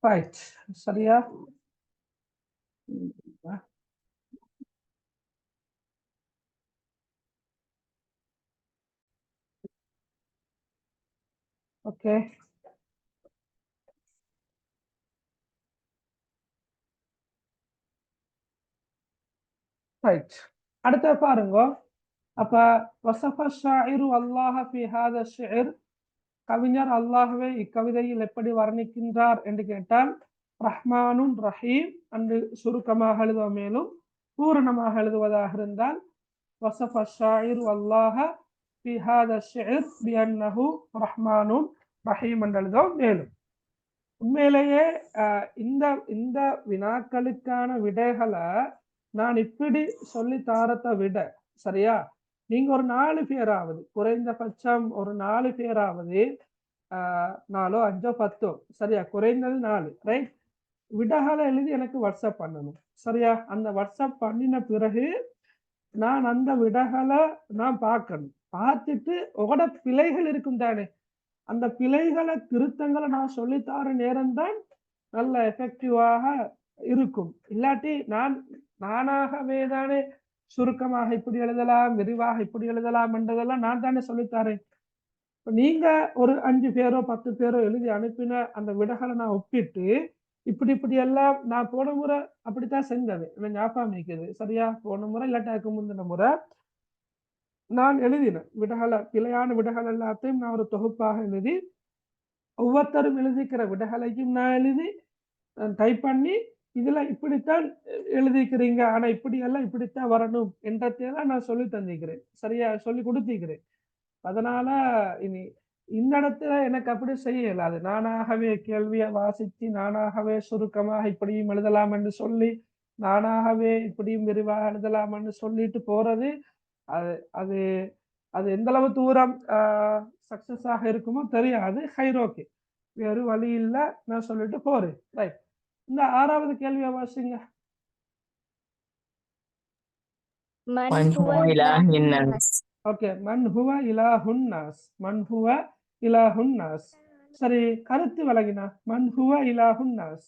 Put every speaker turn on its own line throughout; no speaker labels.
Right, சரியா? Okay, right. அடுத்த பாருங்க. அப்ப வசஃப ஷாயிரு அல்லாஹ ஃபி ஹாதா ஷி'r, கவிஞர் அல்லாஹ்வை இக்கவிதையில் எப்படி வர்ணிக்கின்றார் என்று கேட்டால், ரஹ்மானுன் ரஹீம் என்று சுருக்கமாக எழுதுவ, மேலும் பூரணமாக எழுதுவதாக இருந்தால் வசஃப ஷாயிரு அல்லாஹ ஃபி ஹாதா ஷி'r பிஅன்னஹு ரஹ்மானுன் ரஹீம் என்று எழுதுவ. மேலும் உண்மையிலேயே இந்த இந்த வினாக்களுக்கான விடைகளை நான் இப்படி சொல்லி தாரத்தை விட, சரியா, நீங்க ஒரு 4 பேராவது, குறைந்தபட்சம் ஒரு 4 பேராவது, 4 5 10, சரியா, குறைந்தது 4, ரைட், விடைகளை எழுதி எனக்கு வாட்ஸ்அப் பண்ணணும், சரியா? அந்த வாட்ஸ்அப் பண்ணின பிறகு நான் அந்த விடைகளை நான் பார்க்கணும். பார்த்துட்டு உங்களோட பிழைகள் இருக்கும் தானே, அந்த பிழைகளை திருத்தங்களை நான் சொல்லித்தார நேரம்தான் நல்ல எஃபெக்டிவாக இருக்கும். இல்லாட்டி நானாகவே தானே சுருக்கமாக இப்படி எழுதலாம், விரிவாக இப்படி எழுதலாம் என்றதெல்லாம் நான் தானே சொல்லித்தாரேன். நீங்க ஒரு 5 பேரோ 10 பேரோ எழுதி அனுப்பின அந்த விடைகளை நான் ஒப்பிட்டு இப்படி எல்லாம் நான் போன முறை அப்படித்தான் செஞ்சது, எனக்கு ஞாபகம் இருக்குது, சரியா? போன முறை இல்லாட்டாக்கு முந்தின முறை நான் எழுதினேன் விடைகளை, பிழையான விடைகள் எல்லாத்தையும் நான் ஒரு தொகுப்பாக எழுதி, ஒவ்வொருத்தரும் எழுதிக்கிற விடைகளையும் நான் எழுதி டைப் பண்ணி, இதுல இப்படித்தான் எழுதிக்கிறீங்க, ஆனா இப்படி எல்லாம் இப்படித்தான் வரணும் என்றதையெல்லாம் நான் சொல்லி தந்திக்கிறேன், சரியா, சொல்லி கொடுத்திக்கிறேன். அதனால இனி இந்த இடத்துல எனக்கு அப்படி செய்ய இயலாது. நானாகவே கேள்வியை வாசித்து நானாகவே சுருக்கமாக இப்படியும் எழுதலாம் என்று சொல்லி, நானாகவே இப்படியும் விரிவாக எழுதலாம் என்று சொல்லிட்டு போறது, அது அது அது எந்த அளவு தூரம் சக்சஸ் ஆக இருக்குமோ தெரியாது. ஹைரோக்கே, வேறு வழி இல்லை, நான் சொல்லிட்டு போறேன். ரைட், இந்த 6வது கேள்வியை வாசிங்க. ஓகே, மன் ஹுவ இலாஹுன் நாஸ், மன் ஹுவ இலாஹுன் நாஸ். சரி, கருத்து விளங்கினா மன் ஹுவ இலாஹுன் நாஸ்,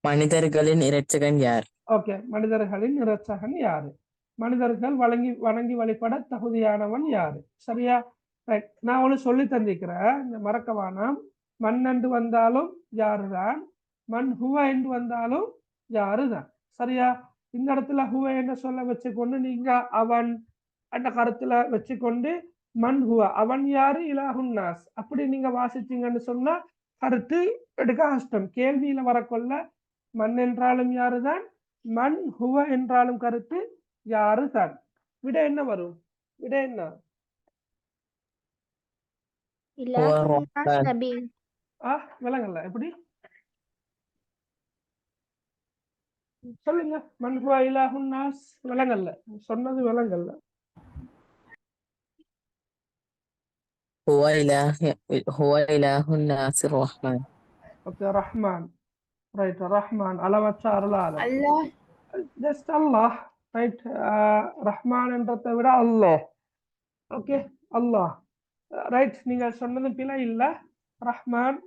மனிதர்களின் இரட்சகன் யார்?
ஓகே, மனிதர்களின் இரட்சகன் யாரு? மனிதர்கள் வணங்கி வழிபட தகுதியானவன் யாரு? சரியா? ரைட், நான் ஒண்ணு சொல்லி தந்திக்கிறேன், இந்த மறக்கவானாம். மண் என்று வந்தாலும் யாருதான், மண் ஹுவ என்று வந்தாலும் யாருதான், சரியா? இந்த இடத்துல ஹுவ என்ன சொல்ல வச்சுக்கொண்டு நீங்க அவன் அந்த கருத்துல வச்சுக்கொண்டு மண் ஹுவ அவன் யாரு, இலாஹுன் நாஸ் அப்படி நீங்க வாசிச்சீங்கன்னு சொன்னா கருத்து எடுக்க கஷ்டம். கேள்வியில வரக்கொள்ள மண் என்றாலும் யாருதான், மண் ஹுவ என்றாலும் கருத்து யாருதான். விட என்ன வரும்? விட என்ன? விளங்கல, எப்படி சொல்லுங்க? மன் ஹுவ இலாஹுன் நாஸ் விளங்கல்ல, சொன்னது விளங்கல்ல.
ஹுவ இலாஹுன் நாஸிர் ரஹ்மான்.
ஓகே, ரஹ்மான், ரைட், ரஹ்மான் அளவற்ற அருளாளன், ஜஸ்ட் அல்லாஹ், ரைட். ரஹ்மான் என்றதை விட அல்லாஹ், ஓகே, அல்லாஹ், ரைட். நீங்க சொன்னது பிழை இல்லை. ரஹ்மான்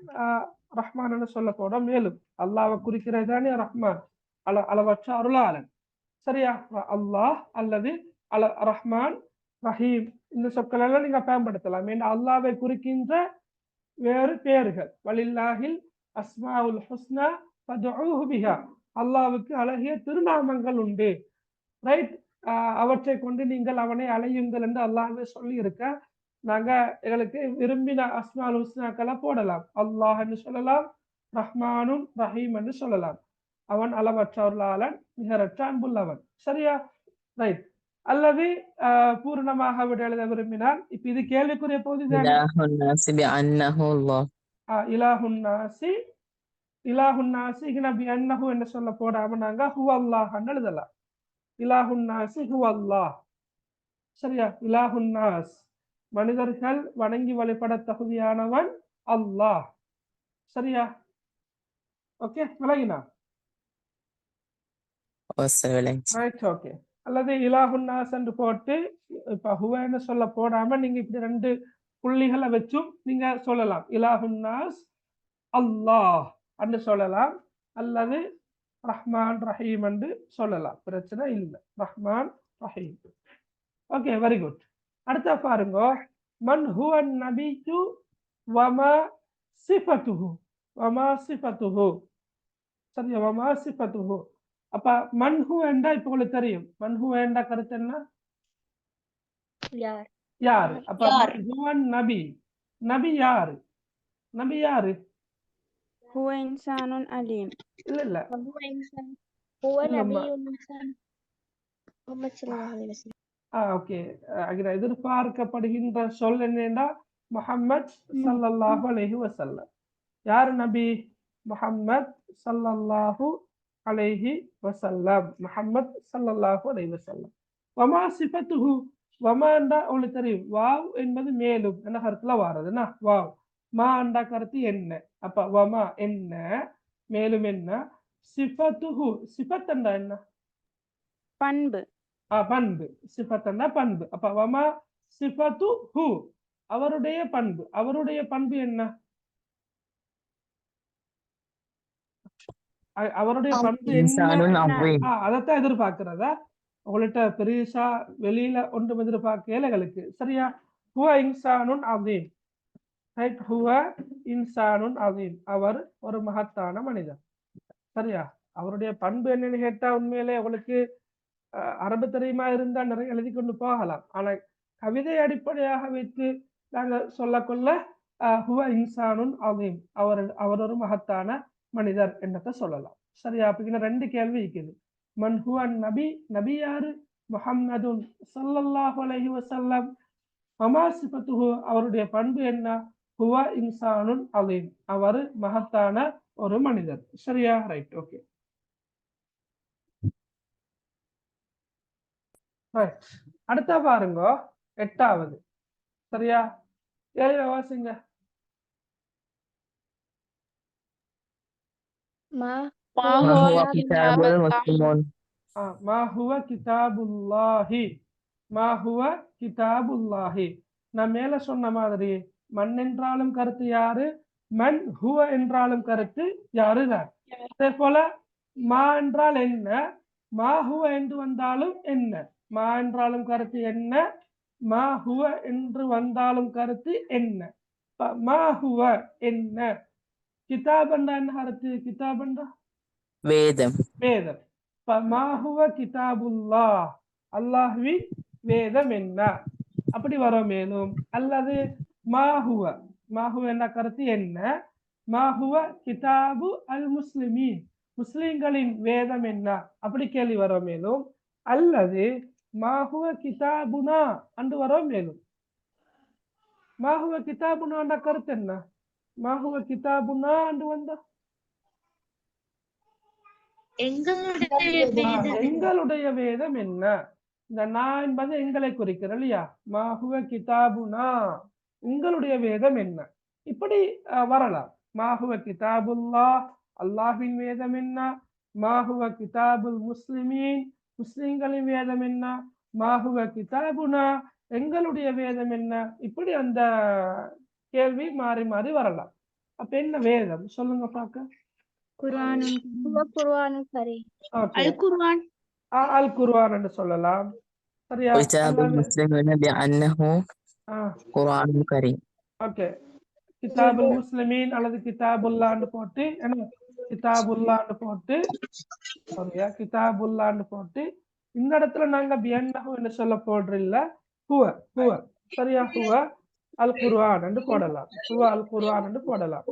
ரஹ்மான் சொல்ல போட, மேலும் அல்லாஹ்வை குறிக்கிறதானே ரஹ்மான், அளவற்ற அருளாளன், சரியா? அல்லாஹ் அல்லது ரஹ்மான் ரஹீம் இந்த சொற்கள் எல்லாம் நீங்க பயன்படுத்தலாம். ஏன்னா அல்லாஹ்வை குறிக்கின்ற வேறு பெயர்கள், வலில்லாஹில் அஸ்மாஉல் ஹுஸ்னா ஃபதுஊஹு பிஹா, அல்லாஹ்வுக்கு அழகிய திருநாமங்கள் உண்டு, ரைட். அவற்றை கொண்டு நீங்கள் அவனை அழையுங்கள் என்று அல்லாஹ்வே சொல்லி இருக்க, நாங்க எங்களுக்கு விரும்பின அஸ்மால் ஹுஸ்னாக்களை போடலாம். அல்லாஹ் என்று சொல்லலாம், ரஹ்மானும் ரஹீம் என்று சொல்லலாம். அவன் அளவற்ற அருளாளன், நிகரற்ற அன்புள்ளவன், சரியா? ரைட். அல்லது பூர்ணமாக விட எழுத விரும்பினால், இப்ப இது கேள்விக்குரிய பகுதி தானே. இலாஹுன் நாசி, இலாஹுன் நாசி நபி அன்னஹு என்று சொல்ல போடாம நாங்க ஹுவ அல்லாஹ் எழுதலாம். இலாஹுன் நாசி ஹுவ அல்லாஹ், சரியா? இலாஹுன் நாஸ் மனிதர்கள் வணங்கி வழிபட தகுதியானவன் அல்லாஹ், சரியா? ஓகே, விளங்கினா? Right, okay. அல்லது இலாஹுன் நாஸ் என்று போட்டு இப்ப ஹுவன்னு சொல்ல போடாம நீங்க இப்படி 2 புள்ளிகளை வச்சும் நீங்க சொல்லலாம். இலாஹுன்னாஸ் அல்லாஹ் என்று சொல்லலாம், அல்லது ரஹ்மான் ரஹீம் என்று சொல்லலாம், பிரச்சனை இல்லை. Rahman Rahim. Okay, very good. அடுத்த பாருங்க, மன் ஹுவன் நபியு வமா சிஃபத்துஹு. வமா சிஃபத்துஹு. சரியா, வமா சிஃபத்துஹு. அப்ப மன்ஹு என்றா இப்ப உங்களுக்கு தெரியும். மன்ஹு என்ற கருத்து என்ன? யாரு? அப்ப மன்ஹுவன் நபி. நபி யாரு? நபி யாரு?
هو إنسان أليم.
இல்ல இல்ல
هو إنسان هو
இல்லம்மா.
نبي إنسان محمد صلى الله عليه وسلم.
ஓகே. எதிர்பார்க்கப்படுகின்ற சொல் என்னன்னா முஹம்மத் ஸல்லல்லாஹு அலைஹி வஸல்லம். யார் நபி? முஹம்மத் ஸல்லல்லாஹு அலைஹி வஸல்லம். முஹம்மத் ஸல்லல்லாஹு அலைஹி வஸல்லம். வமா சிஃபத்துஹு. வமா என்றா உங்களுக்கு தெரியும், வாவ் என்பது மேலும் என்ன கருத்துல வாரதுன்னா வாவ். மா என்ற கருத்து என்ன. அப்ப வமா என்ன, மேலும் என்ன. சிஃபத்துஹு. சிஃபத் என்றா என்ன?
பண்பு.
பண்பு. சிஃபத் என்றா பண்பு. அப்ப வமா சிஃபத்துஹு, அவருடைய பண்பு. அவருடைய பண்பு என்ன? அவருடைய பண்பு
இன்சானுன்
என்ன?
அஸீம்.
அதைத்தான் எதிர்பார்க்கிறதா உங்கள்கிட்ட பெருசா வெளியில ஒன்றும் எதிர்பார்க்க ஏழைகளுக்கு. சரியா? ஹுவ இன்சானுன் அஸீம். ரைட், ஹுவ இன்சானுன் அஸீம். அவர் ஒரு மகத்தான மனிதர். சரியா? அவருடைய பண்பு என்னன்னு கேட்டா உண்மையிலே உங்களுக்கு அரபு தெரியுமா இருந்தா நிறைய எழுதி கொண்டு போகலாம். ஆனா கவிதை அடிப்படையாக வைத்து நாங்கள் சொல்லக்கொள்ள ஹுவ இன்சானுன் அஸீம், அவர் ஒரு மகத்தான மனிதர் என்னத்தை சொல்லலாம். சரியா? அப்படிங்கிற ரெண்டு கேள்வி இருக்குது. மன் ஹுவன் நபி. நபி யாரு? முஹம்மதுன் ஸல்லல்லாஹு அலைஹி வஸல்லம். வமா சிஃபத்துஹு, அவருடைய பண்பு என்ன? ஹுவ இன்சானுன் அஸீம், அவர் மகத்தான ஒரு மனிதர். சரியா? Right, okay. அடுத்த பாருங்க, 8வது. சரியா? 7 வாசிங்க.
ما
ما هو كتاب المسلمون.
மா ஹுவ கிதாபுல்லாஹி. மா ஹுவ கிதாபுல்லாஹி. நான் மேல சொன்ன மாதிரி மன் என்றாலும் கருத்து யாரு, மன் ஹுவ என்றாலும் கருத்து யாருதான். அதே போல மா என்றால் என்ன, மா ஹுவ என்று வந்தாலும் என்ன. மா என்றாலும் கருத்து என்ன, மா ஹுவ என்று வந்தாலும் கருத்து என்ன. மா ஹுவ என்ன. கிதாப் என்றா என்ன கருத்து? கிதாப் என்றா
வேதம்.
வேதம். மா ஹுவ கிதாபுல்லாஹ், அல்லாஹ்வின் வேதம் என்ன. அப்படி வரும். மேலும் அல்லது மாஹுவ. மாஹுவ என்ற கருத்து என்ன. மாஹுவ கிதாபு அல் முஸ்லிமீன், முஸ்லிம்களின் வேதம் என்ன. அப்படி கேள்வி வரும். மேலும் அல்லது மாஹுவ கிதாபுனா அன்று வரும். மேலும் மாஹுவ கிதாபுனா என்ற கருத்து என்ன. மாஹுவ கிதாபுனா அன்று வந்தா எங்களுடைய வேதம் என்ன. இந்த நான் என்பது எங்களை குறிக்கிற இல்லையா. மாஹுவ கிதாபுனா, உங்களுடைய வேதம் என்ன. இப்படி வரலாம். மாஹுவ கிதாபுல்லாஹ், அல்லாஹ்வின் வேதம் என்ன. மாஹுவ கிதாபுல் முஸ்லிமீன், முஸ்லிம்களின் வேதம் என்ன. மாஹுவ கிதாபுனா, எங்களுடைய வேதம் என்ன. இப்படி அந்த கேள்வி மாறி மாறி வரலாம். அப்ப என்ன வேதம் சொல்லுங்க பார்க்க.
குர்ஆன்.
هو قرآن كريم.
Okay.
القرآن.
அல் குர்ஆன் என்று சொல்லலாம். சரியா?
كتاب المسلمين بأنه قرآن كريم.
ஓகே. கிதாபுல் முஸ்லிமீன் அல்லது கிதாபுல்லான்னு போட்டு என்ன, கிதாபுல்லான்னு போட்டு, சரியா, கிதாபுல்லான்னு போட்டு இந்த இடத்துல நாங்க பியன்னஹு என்று சொல்ல போடுறில்ல, ஹுவ. ஹுவ. சரியா? ஹுவ அல் குர்ஆன் என்று போடலாம். ஹுவ அல் குர்ஆன் என்று போடலாம்.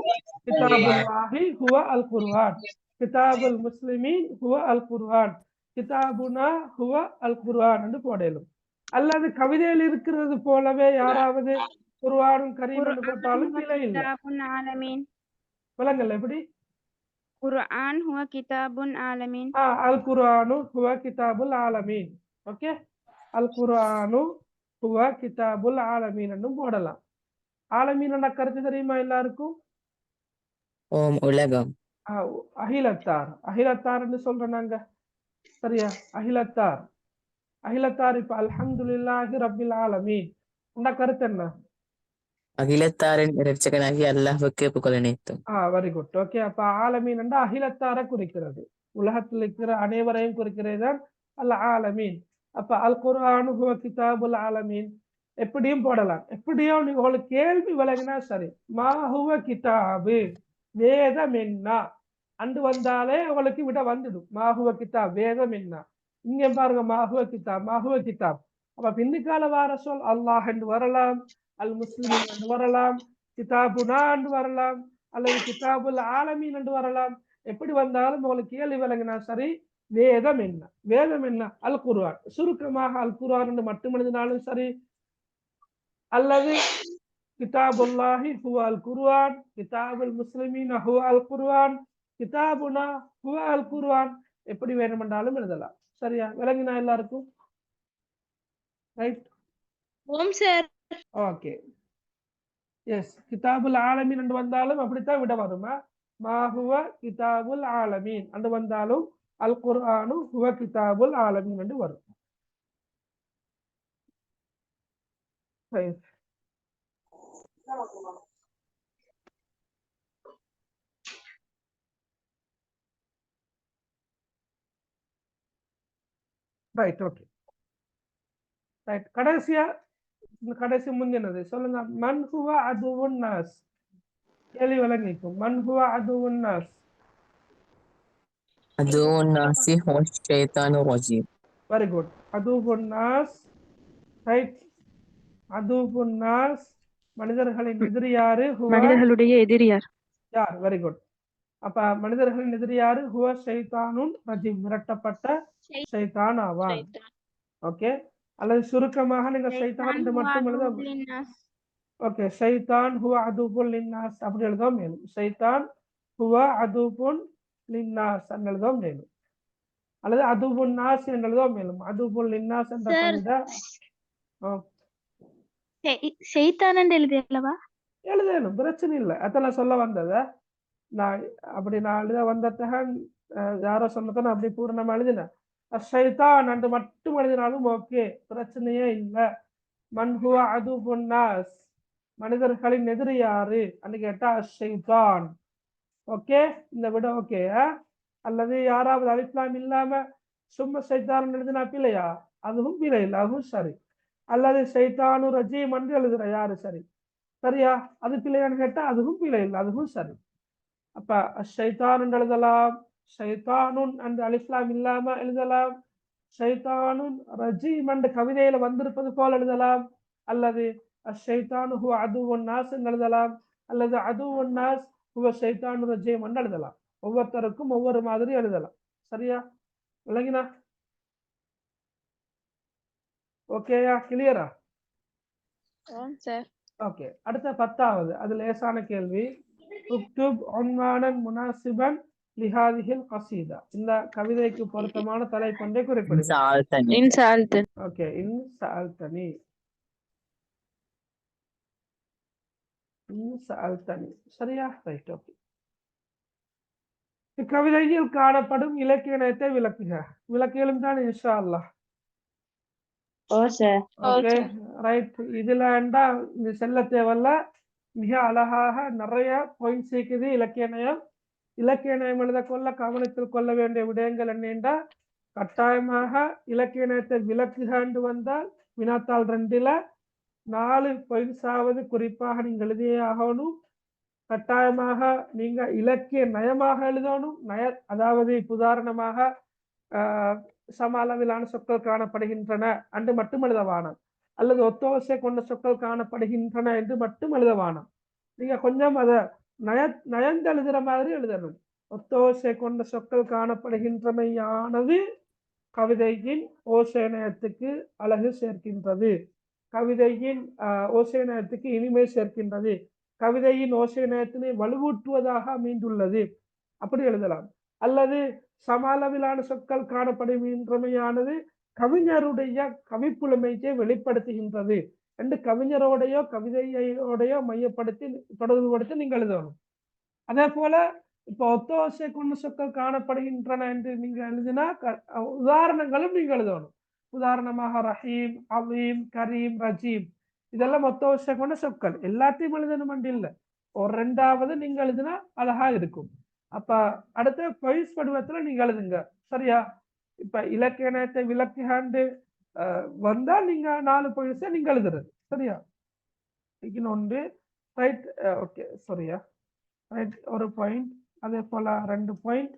கிதாபுல்லாஹி ஹுவ அல் குர்ஆன், கிதாபுல் முஸ்லிமீன் ஹுவ அல் குர்ஆன், கிதாபுனா ஹுவ அல் குர்ஆன் என்று போடலும். அல்லது கவிதையில் இருக்கிறது போலவே யாராவது குர்ஆனும் கரீம் என்று போட்டாலும் பிழை இல்லை. விளங்கல எப்படி?
குர்ஆன் ஹுவ கிதாபுன் ஆலமீன்.
அல் குர்ஆனு ஹுவ கிதாபுல் ஆலமீன். ஓகே, அல் குர்ஆனு ஹுவ கிதாபுல் ஆலமீன் என்றும் போடலாம். ஆலமீன் என்ற கருத்து தெரியுமா எல்லாருக்கும்?
ஓம் உலகம்.
அகிலத்தார். அகிலத்தார் என்று சொல்றோம் நாங்க. சரியா? அகிலத்தார். அகிலத்தார். இப்ப அல்ஹம்துலில்லாஹி ரப்பில் ஆலமீன் இந்த கருத்து என்ன.
அகிலத்தாரின் இரட்சகனாகிய அல்லாஹ்வுக்கே புகழ் அனைத்தும்.
Very good. ஓகே, அப்ப ஆலமீன் என்ற அகிலத்தார குறிக்கிறது, உலகத்தில் இருக்கிற அனைவரையும் குறிக்கிறது அல் ஆலமீன். அப்ப அல் குர்ஆன் ஹுவ கிதாபுல் ஆலமீன் எப்படியும் போடலாம். எப்படியும் நீங்க உங்களுக்கு கேள்வி விளங்கினா சரி, மா ஹுவ கிதாபு வேதம் என்ன அண்டு வந்தாலே உங்களுக்கு விட வந்துடும். மாஹுவ கிதாப் வேதம் என்ன. இங்க பாருங்க, மாஹுவ கிதாப் மாஹுவ கிதாப். அப்ப பின்னுக்கால வார சொல் அல்லாஹ் என்று வரலாம், அல் முஸ்லிமின் என்று வரலாம், கிதாபுனா என்று வரலாம், அல்லது கிதாபுல் ஆலமீன் என்று வரலாம். எப்படி வந்தாலும் உங்களுக்கு கேள்வி விளங்கினா சரி, வேதம் என்ன. வேதம் என்ன? அல் குர்ஆன். சுருக்கமாக அல் குர்ஆன் என்று மட்டும் எழுதினாலும் சரி, அல்லது கிதாபுல்லாஹி ஹுவ அல் குர்ஆன், கிதாபுல் முஸ்லிமீன ஹுவ அல் குர்ஆன், கிதாபுனா ஹுவ அல் குர்ஆன், எப்படி வேணுமென்றாலும் எழுதலாம். சரியா விளங்கினா எல்லாருக்கும்? ரைட்.
ஓம் சார்.
Okay, yes. கிதாபுல் ஆலமீன் என்று வந்தாலும் அப்படித்தான் விட வருமா? மா ஹுவ கிதாபுல் ஆலமீன் என்று வந்தாலும் அல் குர்ஆனு ஹுவ கிதாபுல் ஆலமீன் என்று வரும். ரைட். Okay, right. கடைசி முந்தினது சொல்லுங்க. மன் ஹுவ அதுவுன் நாஸ். கேள்வி விளங்கிக்கும். மன் ஹுவ அதுவுன் நாஸ்.
அதுவுன் நாஸி ஹுவ ஷைத்தானுர் ரஜீம்.
Very good. அதுவுன் நாஸ். ரைட். அதுவுன் நாஸ் மனிதர்களின் எதிரி யாரு?
மனிதர்களுடைய எதிரி யார்?
யார்? Very good. அப்ப மனிதர்களின் எதிரி யாரு? ஹுவ ஷைத்தானுன் ரஜீம், விரட்டப்பட்ட ஷைத்தான் ஆவான். ஓகே, அல்லது சுருக்கமாக நீங்க ஷைத்தான் என்று மட்டும் எழுத. ஓகே, ஷைத்தான் ஹுவ அதுபுல் லின்னாஸ் அப்படி எழுத மேலும். ஷைத்தான் ஹுவ அதுபுன் லின்னாஸ் என்று எழுத மேலும், அல்லது அதுபுன் நாஸ் என்று எழுத மேலும். அதுபுல் லின்னாஸ் என்ற கவிதை
ஷைத்தான் எழுதியல்லவா?
எழுதணும், பிரச்சனை இல்லை. அதெல்லாம் சொல்ல வந்தத நான் அப்படி நான் எழுத வந்ததாக யாரோ சொன்னதான் அப்படி பூர்ணமா எழுதினேன். ஷைத்தான் என்று மட்டும் எழுதினாலும் ஓகே, பிரச்சனையே இல்லை. மன் ஹுவ அதுபுன் நாஸ் மனிதர்களின் எதிரி யாரு அன்னு கேட்டா ஷைத்தான். ஓகே, இந்த விட ஓகே. அல்லது யாராவது அலிஃப்லாம் இல்லாம சும்மா ஷைத்தான் எழுதினா பிள்ளையா? அதுவும் பிழை இல்லை, அதுவும் சரி. அல்லது ஷைத்தானு ரஜீம் என்று எழுதுற யாரு? சரி, சரியா? அது பிள்ளையான்னு கேட்டா அதுவும் பிழை இல்லை, அதுவும் சரி. அப்ப ஷைத்தான் என்று எழுதலாம், ஷைத்தானுன் என்று அலிஃப்லாம் இல்லாம எழுதலாம், ஷைத்தானுன் ரஜீம் என்று கவிதையில வந்திருப்பது போல் எழுதலாம், அல்லது ஷைத்தானு ஹுவ அதுவுன் நாஸ் என்று எழுதலாம், அல்லது அதுவுன் நாஸ் ஹுவ ஷைத்தானு ரஜீம் என்று எழுதலாம். ஒவ்வொருத்தருக்கும் ஒவ்வொரு மாதிரி எழுதலாம். சரியா விளங்கினா? ஓகேயா? கிளியரா? ஓகே, அடுத்த 10வது. அது லேசான கேள்வி. உக்துப் உன்வானன் முனாசிபன் லிஹாதிஹில் கஸீதா. இந்த கவிதைக்கு பொருத்தமான தலைப்பொன்றை குறிப்பிடுங்க. ஓகே, இன் சஅல்தனி. சரியா? ரைட். ஓகே, இக்கவிதையில் காணப்படும் இலக்கிய நயத்தை விளக்குக. விளக்கியலும் தான் இன்ஷா அல்லாஹ். Okay, right. இதுல இந்த செல்ல தேவையில்ல, மிக அழகாக நிறைய பாயிண்ட்ஸ் இருக்குது. இலக்கிய நயம் எழுத கொள்ள கவனத்தில் கொள்ள வேண்டிய விடயங்கள் என்னென்றா, கட்டாயமாக இலக்கிய நயத்தை விளக்குகாண்டு வந்தால் வினாத்தாள் 2ல 4 பாயிண்ட்ஸாவது குறிப்பாக நீங்க எழுதியே ஆகணும். கட்டாயமாக நீங்க இலக்கிய நயமாக எழுதணும். அதாவது உதாரணமாக சம அளவிலான சொற்கள் காணப்படுகின்றன என்று மட்டும் எழுதவானம், அல்லது ஒத்தோசை கொண்ட சொற்கள் காணப்படுகின்றன என்று மட்டும் எழுதவானம். நீங்க கொஞ்சம் அதை நயந்து எழுதுற மாதிரி எழுதணும். ஒத்தோசை கொண்ட சொற்கள் காணப்படுகின்றமையானது கவிதையின் ஓசைநயத்துக்கு அழகு சேர்க்கின்றது, கவிதையின் ஓசைநயத்துக்கு இனிமை சேர்க்கின்றது, கவிதையின் ஓசைநயத்தினை வலுவூட்டுவதாக அமைந்துள்ளது, அப்படி எழுதலாம். அல்லது சம அளவிலான சொற்கள் காணப்படுகின்றமையானது கவிஞருடைய கவிப்புலமையை வெளிப்படுத்துகின்றது என்று கவிஞரோடையோ கவிதையோடையோ மையப்படுத்தி தொடர்புபடுத்தி நீங்கள் எழுதணும். அதே போல இப்போ ஒத்தோசை கொண்ட சொற்கள் காணப்படுகின்றன என்று நீங்க எழுதினா உதாரணங்களும் நீங்க எழுதணும். உதாரணமாக ரஹீம், அலீம், கரீம், ரஜீம் இதெல்லாம் மொத்த வருஷம் கொண்ட சொற்கள். எல்லாத்தையும் எழுதணும் இல்ல, ஒரு ரெண்டாவது நீங்க எழுதுனா அழகா இருக்கும். அப்ப அடுத்த பொய்ஸ் வடிவத்துல நீங்க எழுதுங்க. சரியா? இப்ப இலக்கணத்தை விளக்குகாண்டு வந்தா நீங்க 4 பொய்ஸை நீங்க எழுதுறது. சரியா? இன்னொன்று ரைட். ஓகே, சரியா? ரைட், ஒரு பாயிண்ட். அதே போல 2 பாயிண்ட்,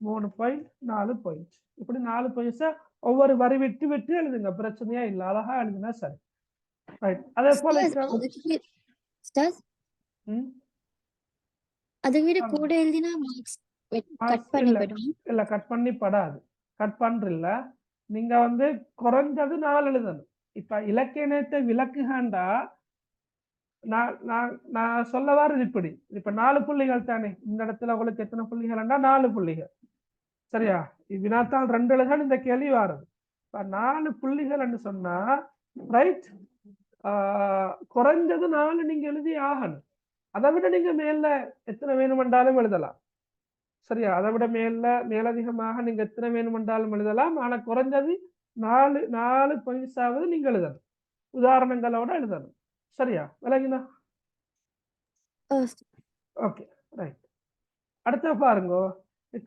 3 பாயிண்ட், 4 பாயிண்ட். இப்படி 4 பொய்ஸை ஒவ்வொரு வரி விட்டு விட்டு எழுதுங்க. பிரச்சனையா இல்லை, அழகா எழுதுனா சரி. ரைட். அதே போல
அதை விட கூட எழுதினா மார்க்ஸ் கட் பண்ணப்படும்.
இல்ல, கட் பண்ணி படாது. கட் பண்றில்ல, நீங்க வந்து குறைஞ்சது 4 எழுதணும். இப்ப இலக்கியத்தை விளக்குகாண்டா நான் சொல்ல வாரது இப்படி. இப்ப 4 புள்ளிகள் தானே இந்த இடத்துல. உங்களுக்கு எத்தனை புள்ளிகள்னா 4 புள்ளிகள். சரியா? வினாத்தால் 2 எழுதான் இந்த கேள்வி வாரது. இப்ப 4 புள்ளிகள் சொன்னா ரைட், குறைஞ்சது 4 நீங்க எழுதி ஆகணும். அதை விட நீங்க மேல எத்தனை வேணுமென்றாலும் எழுதலாம். சரியா? அதை விட மேலதிகமாக நீங்க எத்தனை வேணுமென்றாலும் எழுதலாம். ஆனா குறைஞ்சது 4 பொய்ஸாவது நீங்க எழுதணும், உதாரணங்களோட எழுதணும். சரியா? விளங்கினா? Okay, right. அடுத்த பாருங்க,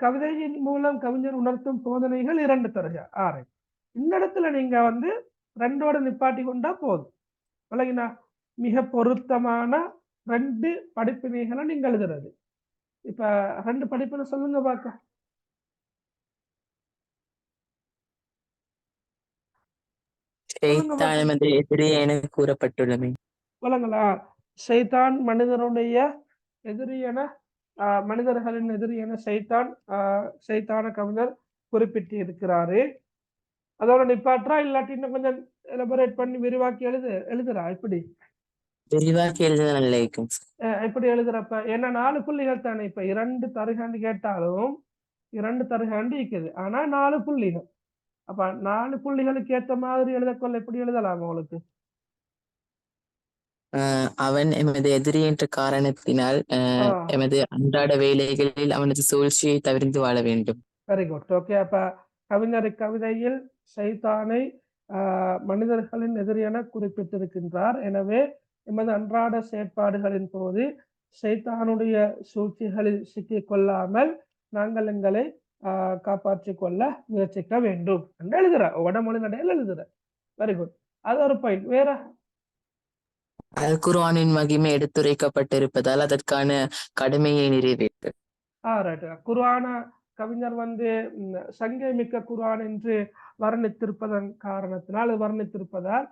கவிதையின் மூலம் கவிஞர் உணர்த்தும் போதனைகள் 2 தருக. இந்த இடத்துல நீங்க வந்து 2ஓட நிப்பாட்டி கொண்டா போதும். விளங்கினா? மிக பொருத்தமான 2 படிப்பினைகளை நீங்க எழுதுறது. இப்ப 2 படிப்பினை சொல்லுங்க பாக்க.
எதிரி என கூறப்பட்டுள்ளது.
விளங்களா? ஷைத்தான் மனிதனுடைய எதிரி என, மனிதர்களின் எதிரி என ஷைத்தான கவிஞர் குறிப்பிட்டு இருக்கிறாரு. அதோட நிப்பாற்றா, இல்லாட்டி இன்னும் கொஞ்சம் எலபரேட் பண்ணி விரிவாக்கி எழுதுறா? இப்படி
விரிவாக்கி எழுத நல்லா இருக்கும்.
எப்படி எழுதுறப்ப? ஏன்னா 4 புள்ளிகள் தானே. இப்ப 2 தருகாண்டு கேட்டாலும் 2 தருகாண்டு இருக்குது, ஆனா 4 புள்ளிகள். அப்ப 4 புள்ளிகளுக்கு ஏற்ற மாதிரி எழுதக்கொள்ள எப்படி எழுதலாம் உங்களுக்கு?
அவன் எமது எதிரி என்ற காரணத்தினால் எமது அன்றாட வேலைகளில் அவனது சூழ்ச்சியை தவிர்த்து வாழ வேண்டும்.
Very good. ஓகே. அப்ப கவிஞர் கவிதையில் ஷைத்தானை மனிதர்களின் எதிரி என குறிப்பிட்டிருக்கின்றார். எனவே எமது அன்றாட செயற்பாடுகளின் போது ஷைத்தானுடைய சூழ்ச்சிகளில் சிக்கிக் கொள்ளாமல் நாங்கள் எங்களை காப்பாற்றிக் கொள்ள முயற்சிக்க வேண்டும் என்று எழுதுற. உடமொழி நடையில் எழுதுற. Very good. அது ஒரு பாயிண்ட். வேற?
குர்ஆனின் மகிமை எடுத்துரைக்கப்பட்டிருப்பதால் அதற்கான கடமையை நிறைவேற்று.
குர்ஆன கவிஞர் வந்து சங்கை மிக்க குர்ஆன் என்று வர்ணித்திருப்பதன் வர்ணித்திருப்பதால்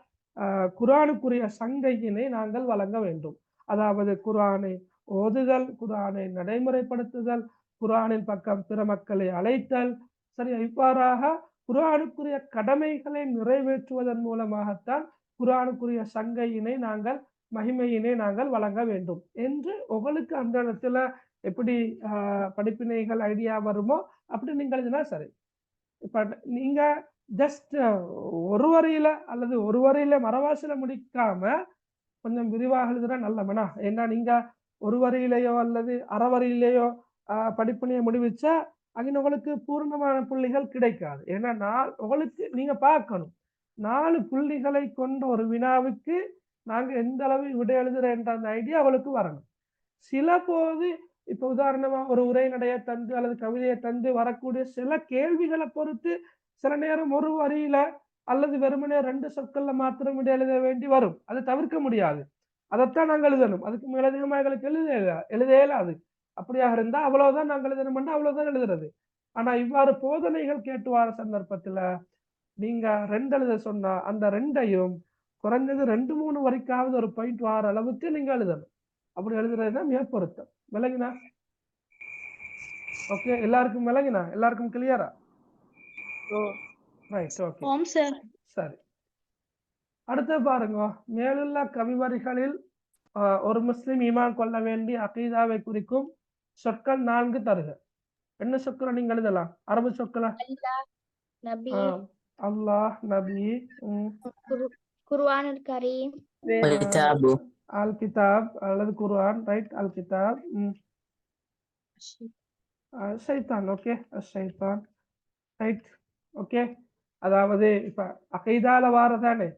குர்ஆனுக்குரிய சங்கையினை நாங்கள் வழங்க வேண்டும். அதாவது குர்ஆனை ஓதுதல், குர்ஆனை நடைமுறைப்படுத்துதல், குர்ஆனின் பக்கம் பிற மக்களை அழைத்தல். சரியா? இவ்வாறாக குர்ஆனுக்குரிய கடமைகளை நிறைவேற்றுவதன் மூலமாகத்தான் குர்ஆனுக்குரிய சங்கையினை நாங்கள், மகிமையினை நாங்கள் வழங்க வேண்டும் என்று உங்களுக்கு அந்த இடத்துல எப்படி படிப்பினைகள் ஐடியா வருமோ அப்படி நீங்கள் எழுதினா சரி. இப்ப நீங்க ஜஸ்ட் ஒரு வரியில அல்லது ஒரு வரியில மரவாசில முடிக்காம கொஞ்சம் விரிவாக எழுதுனா நல்லமனா. ஏன்னா நீங்க ஒரு வரியிலேயோ அல்லது அரை வரியிலேயோ படிப்பினையை முடிவிச்சா அங்கே உங்களுக்கு பூர்ணமான புள்ளிகள் கிடைக்காது. ஏன்னா உங்களுக்கு நீங்க பார்க்கணும், 4 புள்ளிகளை கொண்ட ஒரு வினாவுக்கு நாங்க எந்த அளவு விடை எழுதுறேன்ற அந்த ஐடியா அவளுக்கு வரணும். சில போது இப்ப உதாரணமா ஒரு உரைநடையை தந்து அல்லது கவிதையை தந்து வரக்கூடிய சில கேள்விகளை பொறுத்து சில நேரம் ஒரு வரியில அல்லது வெறுமனே 2 சொற்கள்ல மாத்திரம் விட எழுத வேண்டி வரும். அதை தவிர்க்க முடியாது. அதைத்தான் நாங்கள் எழுதணும். அதுக்கு மேலதிகமா எங்களுக்கு எழுத இயலாது. அப்படியாக இருந்தா அவ்வளவுதான் நாங்கள் எழுதணும்னா அவ்வளவுதான் எழுதுறது. ஆனா இவ்வாறு போதனைகள் கேட்டு வர சந்தர்ப்பத்துல நீங்க 2 எழுத சொன்னா அந்த 2ஐயும் குறைஞ்சது 2-3 வரைக்காவது ஒரு பாயிண்ட் வர அளவுக்கு நீங்க எழுதணும். அப்படி எழுதுறதுதான் மிக பொருத்தம். விளங்கினா? ஓகே, எல்லாருக்கும் விளங்கினா? எல்லாருக்கும் கிளியரா? ரைட். ஓகே, சரி. அடுத்து பாருங்க, மேலுள்ள கவிவரிகளில் ஒரு முஸ்லிம் ஈமான் கொள்ள வேண்டிய அகீதாவை குறிக்கும் சொற்கள் 4 தருக. என்ன சொற்களை நீங்க எழுதலாம்? அரபு சொற்களை? அல்லாஹ், நபி,
குர்ஆனுல் கரீம்,
அல் கிதாப் அல்லது குர்ஆன். ரைட், அல் கிதாப். ஷைத்தான். ஓகே, ஷைத்தான். ரைட். ஓகே. அதாவது இப்ப அகைதால வாரதானே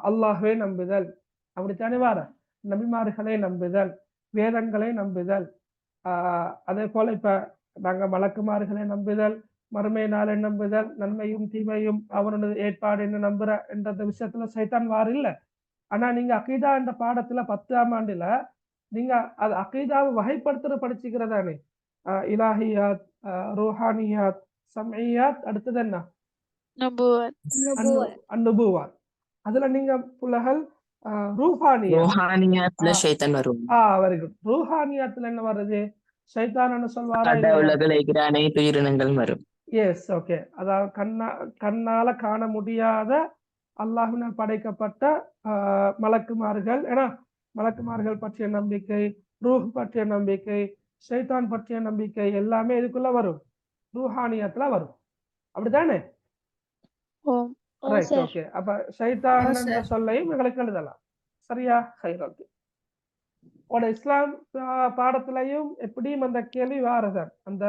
அல்லாஹ்வே நம்புதல், அப்படித்தானே வார நபிமார்களை நம்புதல், வேதங்களை நம்புதல், அதே போல இப்ப நாங்க மலக்குமார்களை நம்புதல், மறுமை நாளை நம்புதல், நன்மையும் தீமையும் அவனோட ஏற்பாடு என்ன நம்புற என்ற விஷயத்துல சைத்தான் வார் இல்ல. ஆனா நீங்க அகீதா என்ற பாடத்துல 10ஆம் ஆண்டுல நீங்க அது அகீதாவை வகைப்படுத்துற படிச்சுக்கிறதானே. இலாஹியாத், ரூஹானியாத், சம்இயாத், அடுத்தது என்ன அன்னுபுவாத். அதுல நீங்க புலகல் ரூஹானியாத்.
ரோஹானியாத்துல ஷைத்தான் வரும்.
Very good. ரூஹானியாத்துல என்ன வருது? ஷைத்தான் சொல்வாரா?
கடவுளர்கள் இருக்கிற அனைத்து உயிரினங்கள் வரும்.
Yes, okay. அதாவது கண்ணால காண முடியாத அல்லாஹ்வினால் படைக்கப்பட்ட மலக்குமார்கள், ஏன்னா மலக்குமார்கள் பற்றிய நம்பிக்கை, ரூஹ் பற்றிய நம்பிக்கை, ஷைத்தான் பற்றிய நம்பிக்கை எல்லாமே இதுக்குள்ள வரும், ரூஹானியத்துல வரும். அப்படித்தானே? Right, okay. அப்ப ஷைத்தான் என்ற சொல்லையும் எங்களுக்கு எழுதலாம். சரியா? ஹைரோக்கி. இஸ்லாம் பாடத்திலையும் எப்படியும் அந்த கேள்வி வாரதன் அந்த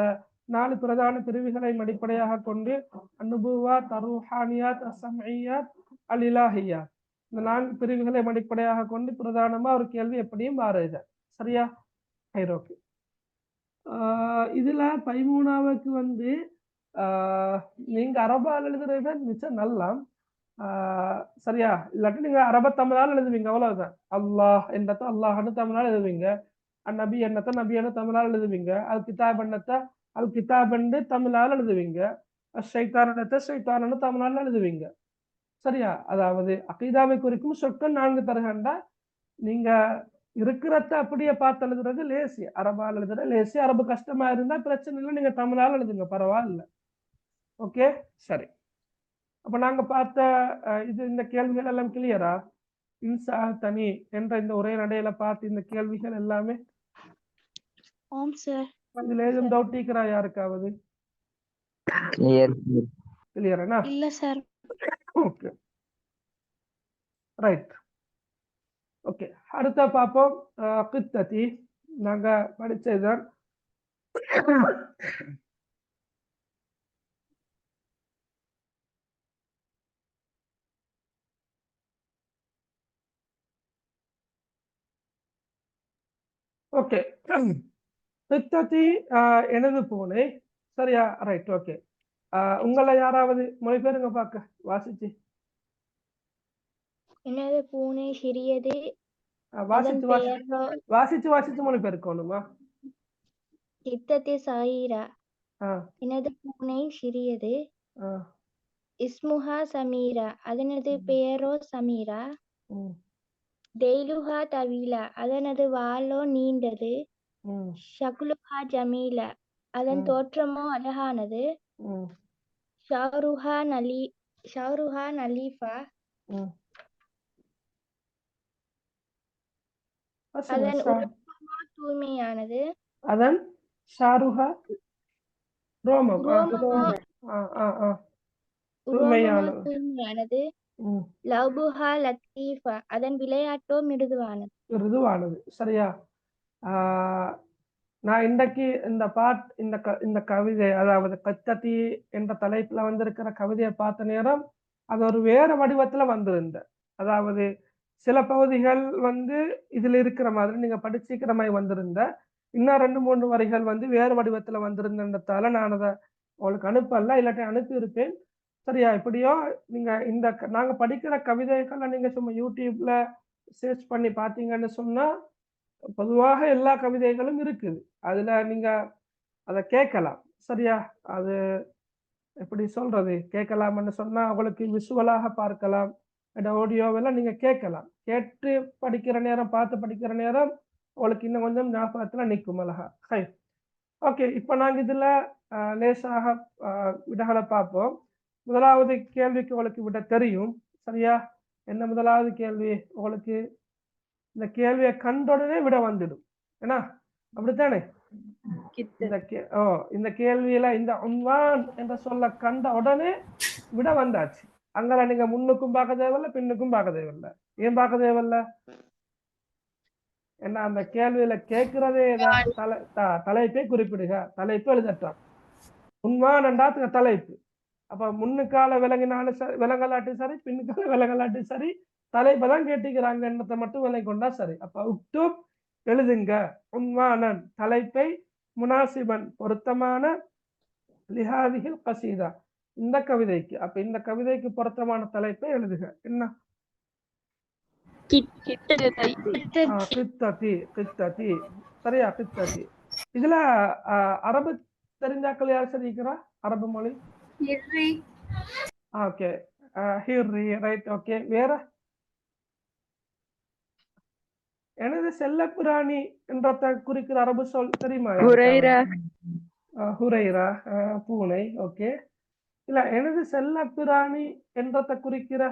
4 பிரதான பிரிவுகளை அடிப்படையாக கொண்டு அன்னுபுவாத், ரூஹானியாத், அஸ்ஸம்இயாத், அல் இலாஹியாத், இந்த 4 பிரிவுகளை அடிப்படையாக கொண்டு பிரதானமா ஒரு கேள்வி எப்படியும் வாரது. சரியா? ஹைரோக்கி. இதுல 13வது வந்து நீங்க அரபால் எழுதுறது மிச்சம் நல்லா. சரியா? இல்லாட்டி நீங்க அரப தமிழால் எழுதுவீங்க, அவ்வளவுதான். அல்லாஹ் என்னத்த அல்லாஹ்னு தமிழால் எழுதுவீங்க, நபி என்னத்த நபியான தமிழால் எழுதுவீங்க, அல் கிதாப் என்னத்த அல் கிதாப் என்று தமிழால் எழுதுவீங்க, ஷைத்தான் என்னத்த ஷைத்தான்னு தமிழால் எழுதுவீங்க. சரியா? அதாவது அகீதாவை குறிக்கும் சொற்கள் 4 தருகண்டா நீங்க இருக்கிறத அப்படியே பார்த்து எழுதுறது லேசி, அரபால் எழுதுற லேசி. அரபு கஷ்டமா இருந்தா பிரச்சனை இல்லை, நீங்க தமிழால் எழுதுங்க, பரவாயில்ல. ஓகே, சரி. அப்ப நாங்க பார்த்த இந்த கேள்விகள் எல்லாம் கிளியரா? இன்சா தனி என்ற இந்த ஒரே நடையில பார்த்து இந்த கேள்விகள் எல்லாமே இதுல ஏதும் டவுட் இருக்கிறா யாருக்காவது? கிளியரா?
இல்ல சார்.
Okay, right. ஓகே, அடுத்த பார்ப்போம். கித்ததி நாங்க படிச்சதுதான். ஓகே, கித்ததி எனது பூனை. சரியா? Right, okay. உங்களை யாராவது மொழிபெயருங்க பார்க்க, வாசிச்சு.
எனது பூனை சிறியது.
வாசிச்சு மொழிபெயர்க்கணுமா?
கித்ததி சாயிரா. எனது பூனை சிறியது. இஸ்முஹா சமீரா. அதனது பெயரோ சமீரா. தெய்லுஹா தவீலா. அதனது வாலோ நீண்டது. ஷக்லுஹா ஜமீலா. அதன் தோற்றமோ அழகானது. ஷாருஹா நலீஃபா. அதன் உருவமோ தூய்மையானது.
அதன் ஷாருஹா ரோமம்
தூய்மையானது. லவ்புஹா லத்தீஃபா. அதன் விளையாட்டோ மிருதுவானது.
சரியா? நான் இன்றைக்கு இந்த கவிதை, அதாவது கத்ததி என்ற தலைப்புல வந்திருக்கிற கவிதையை பார்த்த நேரம் அது ஒரு வேற வடிவத்துல வந்திருந்த, அதாவது சில பகுதிகள் வந்து இதுல இருக்கிற மாதிரி நீங்க படிச்சுக்கிற மாதிரி வந்திருந்த, இன்னும் 2-3 வரிகள் வந்து வேறு வடிவத்துல வந்திருந்ததால நான் அதை உங்களுக்கு அனுப்பல, இல்லாட்டி அனுப்பி இருப்பேன். சரியா? இப்படியோ நீங்க நாங்க படிக்கிற கவிதைகளை நீங்க சும்மா யூடியூப்ல சர்ச் பண்ணி பார்த்தீங்கன்னு சொன்னா பொதுவாக எல்லா கவிதைகளும் இருக்குது, அதுல நீங்க அதை கேட்கலாம். சரியா? அது எப்படி சொல்றது, கேட்கலாம்னு சொன்னா உங்களுக்கு விஷுவலாக பார்க்கலாம், ஆடியோவெல்லாம் நீங்க கேட்கலாம். கேட்டு படிக்கிற நேரம், பார்த்து படிக்கிற நேரம் உங்களுக்கு இன்னும் கொஞ்சம் ஞாபகத்துல நிற்கும் அழகா. High, okay. இப்ப நாங்க இதுல லேசாக விடைகளை பார்ப்போம். முதலாவது கேள்விக்கு உங்களுக்கு விட தெரியும். சரியா? என்ன முதலாவது கேள்வி? உங்களுக்கு இந்த கேள்வியை கண்டுடனே விட வந்துடும், ஏன்னா அப்படித்தானே? இந்த கேள்வியில இந்த உன்வான் என்ற சொல்ல கண்ட உடனே விட வந்தாச்சு. அங்க நீங்க முன்னுக்கும் பார்க்க தேவையில்ல, பின்னுக்கும் பார்க்க தேவையில்ல. ஏன் பார்க்க தேவையில்ல? ஏன்னா அந்த கேள்வியில கேட்கிறதே தலைப்பை குறிப்பிடுக, தலைப்பு எழுதட்டான். உன்வான் என்றா தலைப்பு. அப்ப முன்னுக்கால விலங்கினாலும் விலங்கலாட்டி சரி, பின்னுக்கால விலங்கலாட்டி சரி, தலைப்பை தான் கேட்டுக்கிறாங்கன்றதை மட்டும் விலை கொண்டா சரி. அப்ப உக்துப் எழுதுங்க, உன்வானன் தலைப்பை, முனாசிபன் பொருத்தமான, லிஹாதிஹில் கசீதா இந்த கவிதைக்கு. அப்ப இந்த கவிதைக்கு பொருத்தமான தலைப்பை எழுதுக. என்ன? கித்ததி. கித்ததி சரியா? கித்ததி. இதுல அரபு தெரிஞ்சாக்கள் யார் சரிக்கிறா? அரபு மொழி ஓகே, ஹிர்ரி ரைட். ஓகே, வேற? எனது செல்லப்பிராணி என்றத குறிக்கிற அரபு சொல் தெரியுமா? ஹுரைரா பூனை. ஓகே, இல்ல எனது செல்லப்பிராணி என்றத குறிக்கிற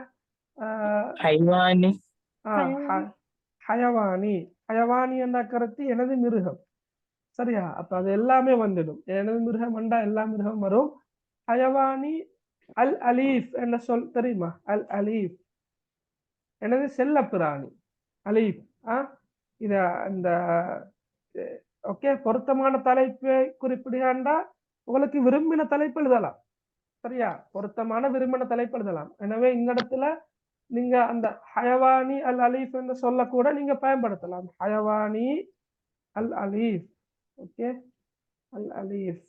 ஹைவானி.
ஹயவானி. ஹயவானி என்ற கருத்து எனது மிருகம். சரியா? அப்ப அது எல்லாமே வந்துடும். எனது மிருகம் என்றா எல்லா மிருகம் வரும். ஹயவானி. அல் அலீஃப் என்ற சொல் தெரியுமா? அல் அலீஃப் எனது செல்லப்பிராணி. அலீஃப் இத இந்த ஓகே, பொருத்தமான தலைப்பை குறிப்பிடுகின்றா உங்களுக்கு விரும்பின தலைப்பு எழுதலாம். சரியா? பொருத்தமான விரும்பின தலைப்பு எழுதலாம். எனவே இந்த இடத்துல நீங்க அந்த ஹயவானி அல் அலீஃப் என்று சொல்ல கூட நீங்க பயன்படுத்தலாம். ஹயவானி அல் அலீஃப். ஓகே, அல் அலீஃப்.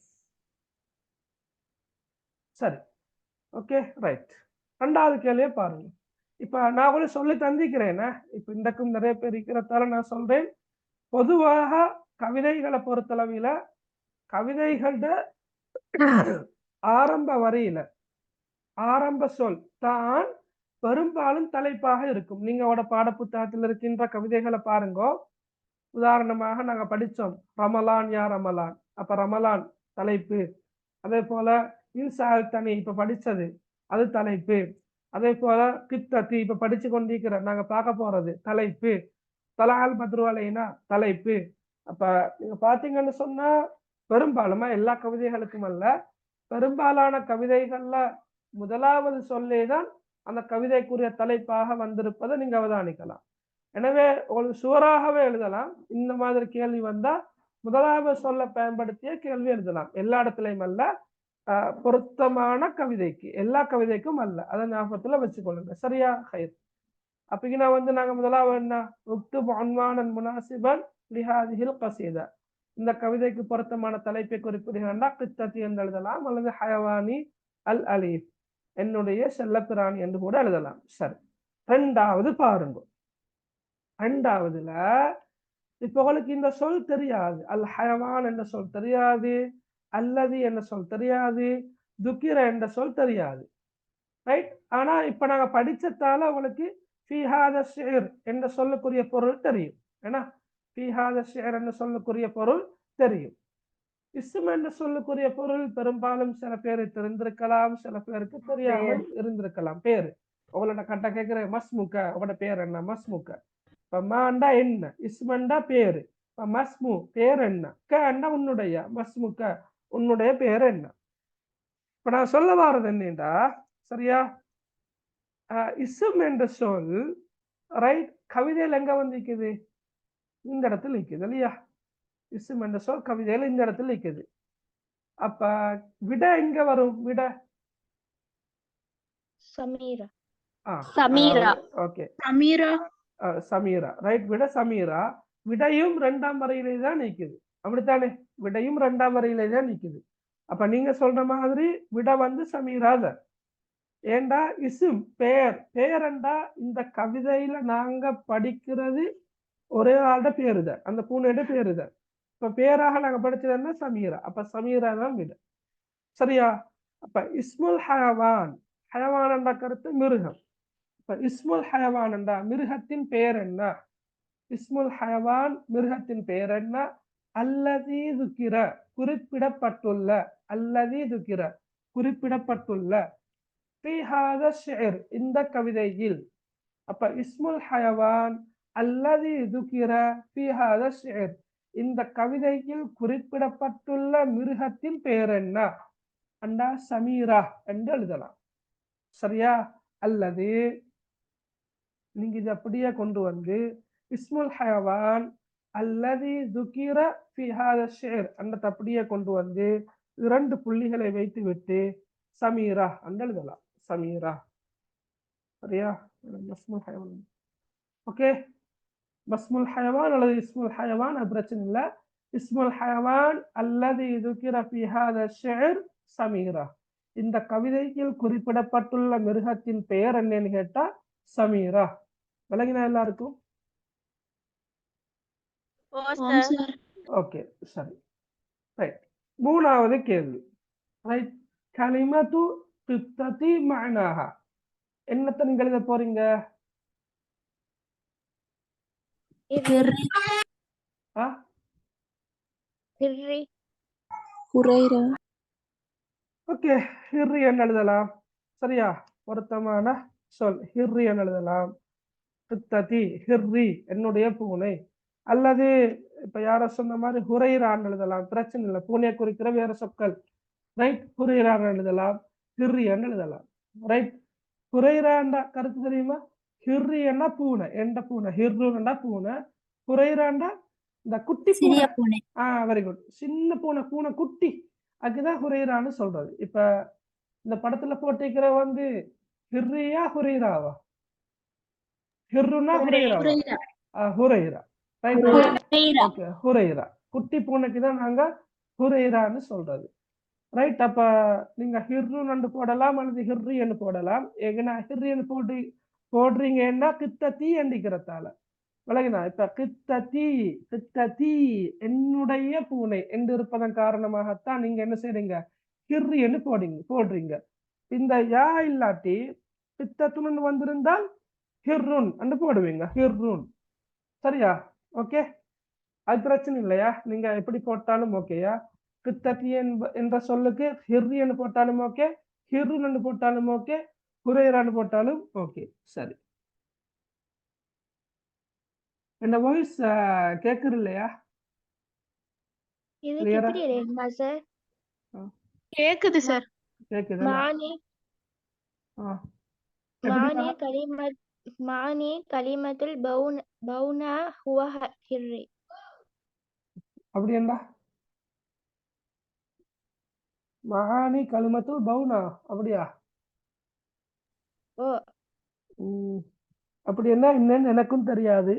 சரி, ஓகே ரைட். ரெண்டாவது கேள்வியை பாருங்க. இப்ப நான் கூட சொல்லி தந்திக்கிறேன்னா, இப்ப இன்றைக்கும் நிறைய பேர் இருக்கிறதால நான் சொல்றேன். பொதுவாக கவிதைகளை பொறுத்தளவில கவிதைகள ஆரம்ப வரியில ஆரம்ப சொல் தான் பெரும்பாலும் தலைப்பாக இருக்கும். நீங்க பாட புத்தகத்தில் இருக்கின்ற கவிதைகளை பாருங்க. உதாரணமாக நாங்க படிச்சோம் ரமலான் யா ரமலான். அப்ப ரமலான் தலைப்பு. அதே போல இன்சால் தனி இப்ப படிச்சது அது தலைப்பு. அதே போல கித்தத்தி இப்ப படிச்சு கொண்டிருக்கிற நாங்க பார்க்க போறது தலைப்பு. தலால் பத்ருவலைனா தலைப்பு. அப்ப நீங்க பாத்தீங்கன்னு சொன்னா பெரும்பாலுமா எல்லா கவிதைகளுக்கும் அல்ல, பெரும்பாலான கவிதைகள்ல முதலாவது சொல்லேதான் அந்த கவிதைக்குரிய தலைப்பாக வந்திருப்பதை நீங்க அவதானிக்கலாம். எனவே ஒரு சுவராகவே எழுதலாம். இந்த மாதிரி கேள்வி வந்தா முதலாவது சொல்ல பயன்படுத்திய கேள்வி எழுதலாம். எல்லா இடத்துலையும் அல்ல, பொருத்தமான கவிதைக்கு, எல்லா கவிதைக்கும் அல்ல. அதை ஞாபகத்துல வச்சுக்கொள்ளுங்க. சரியா? ஹைர். அப்ப நாங்க முதலாவது என்ன? உக்துப் உன்வானன் முனாசிபன் லிஹாதிஹில் கஸீதா இந்த கவிதைக்கு பொருத்தமான தலைப்பை குறிப்பிடுகின்றா கித்தத்தி என்று எழுதலாம், அல்லது ஹயவானி அல் அலீஃப் என்னுடைய செல்லப்பிராணி என்று கூட எழுதலாம். சரி, ரெண்டாவது பாருங்க. ரெண்டாவதுல இப்ப உங்களுக்கு இந்த சொல் தெரியாது. அல் ஹயவான் என்ற சொல் தெரியாது, அல்லது என்ற சொல் தெரியாது, துக்கிர என்ற சொல் தெரியாது. ரைட்? ஆனா இப்ப நாங்க படிச்சதால உங்களுக்கு ஃபீஹாத ஷிர் என்ற சொல்லுக்குரிய பொருள் தெரியும். ஏன்னா ஃபீஹாத ஷிர் என்ற சொல்லுக்குரிய பொருள் தெரியும். இஸ்ம் என்ற சொல்லுக்குரிய பொருள் பெரும்பாலும் சில பேர் தெரிந்திருக்கலாம், சில பேருக்கு தெரியாமல் இருந்திருக்கலாம். பேரு உங்களோட கட்ட கேட்கிற மஸ்முக, உங்களோட பேர் என்ன? மஸ்முக. இப்ப மாண்டா என்ன? இஸ்மண்டா பேரு. மஸ்மு பேர் என்ன? கண்டா உன்னுடைய. மஸ்முக உன்னுடைய பேர் என்ன? இப்ப நான் சொல்ல வாரது என்னடா, சரியா? இஸ்ம் என்ற சொல் ரைட் கவிதையில் எங்க வந்து நிக்குது? இந்த இடத்துல நிக்குது இல்லையா? இஸ்ம் என்ற சொல் கவிதையில இந்த இடத்துல நிக்குது. அப்ப விட எங்க வரும்? விட
சமீரா.
சமீரா.
ஓகே,
சமீரா.
சமீரா ரைட். விட சமீரா. விடையும் இரண்டாம் வரையிலே தான் நிக்குது. அப்படித்தானே? விடையும் இரண்டாம் வரையிலே தான் நிக்குது. அப்ப நீங்க சொல்ற மாதிரி விட வந்து சமீரா தான். ஏண்டா இசும் பேர். பேரண்டா இந்த கவிதையில நாங்க படிக்கிறது ஒரே ஆளோட பேரு தான், அந்த பூனையோட பேரு தான். இப்ப பேராக நாங்க படிச்சதுன்னா சமீரா. அப்ப சமீரா தான் விட. சரியா? அப்ப இஸ்முல் ஹயவான். ஹயவான் என்ற கருத்து மிருகம். இப்ப இஸ்முல் ஹயவான் என்றா மிருகத்தின் பெயர் என்ன? இஸ்முல் ஹயவான் மிருகத்தின் பெயர் என்ன? அல்லதி துக்கிர குறிப்பிடப்பட்டுள்ள. அல்லதி துக்கிர குறிப்பிடப்பட்டுள்ள. இந்த கவிதையில். அப்ப இஸ்முல் ஹயவான் அல்லதி துக்கிர இந்த கவிதையில் குறிப்பிடப்பட்டுள்ள மிருகத்தின் பெயர் என்ன? அண்டா சமீரா என்று எழுதலாம். சரியா? அல்லது நீங்க இது அப்படியே கொண்டு வந்து இஸ்முல் ஹயவான் அல்லதி துக்கிர அந்த அப்படியே கொண்டு வந்து 2 புள்ளிகளை வைத்து விட்டு சமீரா என்று எழுதலாம். சமீரா. சரியா? பஸ்முல் ஹயவான். ஓகே, பஸ்முல் ஹயவான் அல்லது இஸ்முல் ஹயவான் அது பிரச்சனை இல்லை. இஸ்முல் ஹயவான் அல்லது ذكر في هذا الشعر சமீரா. இந்த கவிதையில் குறிப்பிடப்பட்டுள்ள மிருகத்தின் பெயர் என்னன்னு கேட்டா சமீரா. விளங்கினா எல்லாருக்கும்? ஓகே, சரி, ரைட். மூணாவது கேள்வி, ரைட். கலிமத்து கித்ததி மஅனாஹா, என்னத்தை நீங்க எழுத போறீங்க? ஆ, ஓகே, ஹிர்ரி என்று எழுதலாம். சரியா? பொருத்தமான சொல் ஹிர்ரி என்று எழுதலாம். கித்ததி ஹிர்ரி என்னுடைய பூனை. அல்லது இப்ப யார சொன்ன மாதிரி ஹுரைரான்னு எழுதலாம், பிரச்சனை இல்லை. பூனையை குறிக்கிற வேற சொற்கள், ரைட். ஹுரைரான்னு எழுதலாம், ஹிர்ரின்னு எழுதலாம், ரைட். ஹுரைராண்டா கருத்து தெரியுமா? ஹிர்ரின்னா பூனை, எந்த பூனை? ஹிர்ருன்னா பூனை, ஹுரைராண்டா இந்த குட்டி பூனை.
பூனை.
Very good. சின்ன பூனை, பூனை குட்டி, அதுதான் ஹுரைரான்னு சொல்றது. இப்ப இந்த படத்துல போட்டிருக்கிற வந்து ஹிர்ரியா ஹுரைராவா? ஹிர்ருன்னா ஹுரைராவா? ஹுரைரா, ரைட். ஓகே, ஹுரைரா குட்டி பூனைக்கு தான் நாங்க ஹுரைரான்னு சொல்றது, ரைட். அப்ப நீங்க ஹிர்ருன்னு போடலாம் அல்லது ஹிர்ரி என்று போடலாம். ஏன்னா ஹிர்ரி என்று போடுறீங்கன்னா கித்ததி என்கிறதால விளங்கினா. இப்ப கித்ததி கித்ததி என்னுடைய பூனை என்று இருப்பதன் காரணமாகத்தான் நீங்க என்ன செய்றீங்க? ஹிர்ரி என்று போடுறீங்க. இந்த யா இல்லாட்டி கித்தத்துன்னு வந்திருந்தால் ஹிர்ருன் என்று போடுவீங்க, ஹிர்ருன். சரியா? ஓகே, அது பிரச்சனை இல்லையா? நீங்க எப்படி போட்டாலும் ஓகேயா? கித்ததி என்ற சொல்லுக்கு ஹிர்ரி போட்டாலும் ஓகே, ஹிர்ருன் போட்டாலும் ஓகே, ஹுரைரான்னு போட்டாலும் ஓகே. சரி, என்ன வாய்ஸ் கேக்குது இல்லையா? கிளியரா
கேக்குது சார்.
கேக்குதா?
மானி கலிமத்துல் பௌனா ஹுவ ஹிர்ரி.
அப்படி என்ன? மகானி கலிமத்துல் பௌனா, அப்படியா?
ஓ,
அப்படி என்ன என்னன்னு எனக்கும் தெரியாது.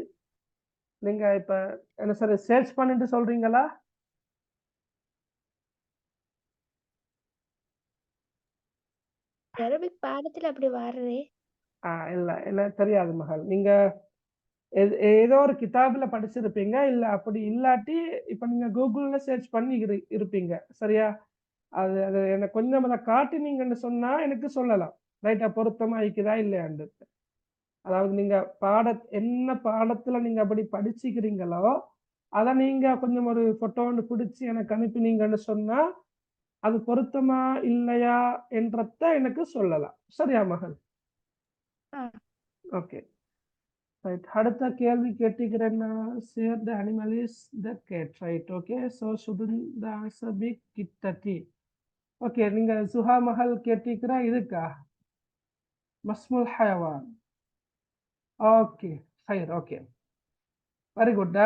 நீங்க இப்ப என்ன சார் சர்ச் பண்ணிட்டு சொல்றீங்களா?
அரபிக் பாடத்துல அப்படி வர்றதே.
இல்ல, என்ன தெரியாது மகள். நீங்க ஏதோ ஒரு கிதாபுல படிச்சிருப்பீங்க, இல்ல அப்படி இல்லாட்டி இப்ப நீங்க கூகுள்ல சர்ச் பண்ணி இருப்பீங்க. சரியா? அது அது எனக்கு கொஞ்சம் அதை காட்டினீங்கன்னு சொன்னா எனக்கு சொல்லலாம், ரைட்டா, பொருத்தமா இருக்குதா இல்லையாண்டு. அதாவது நீங்க என்ன பாடத்துல நீங்க அப்படி படிச்சுக்கிறீங்களோ அதை நீங்க கொஞ்சம் ஒரு போட்டோ பிடிச்சி எனக்கு அனுப்பினீங்கன்னு சொன்னா அது பொருத்தமா இல்லையா என்றத எனக்கு சொல்லலாம். சரியா மகள்? Okay, right. அடுத்த கேள்வி கேட்டுக்கிறேன்னா, sir the animal is the cat, right. Okay, so shouldn't the answer be கித்ததி? ஓகே, நீங்க சுஹா மகள் கேட்டிருக்கிற இதுக்கா மஸ்முல் ஹயவான். Okay, fair. Okay, very good.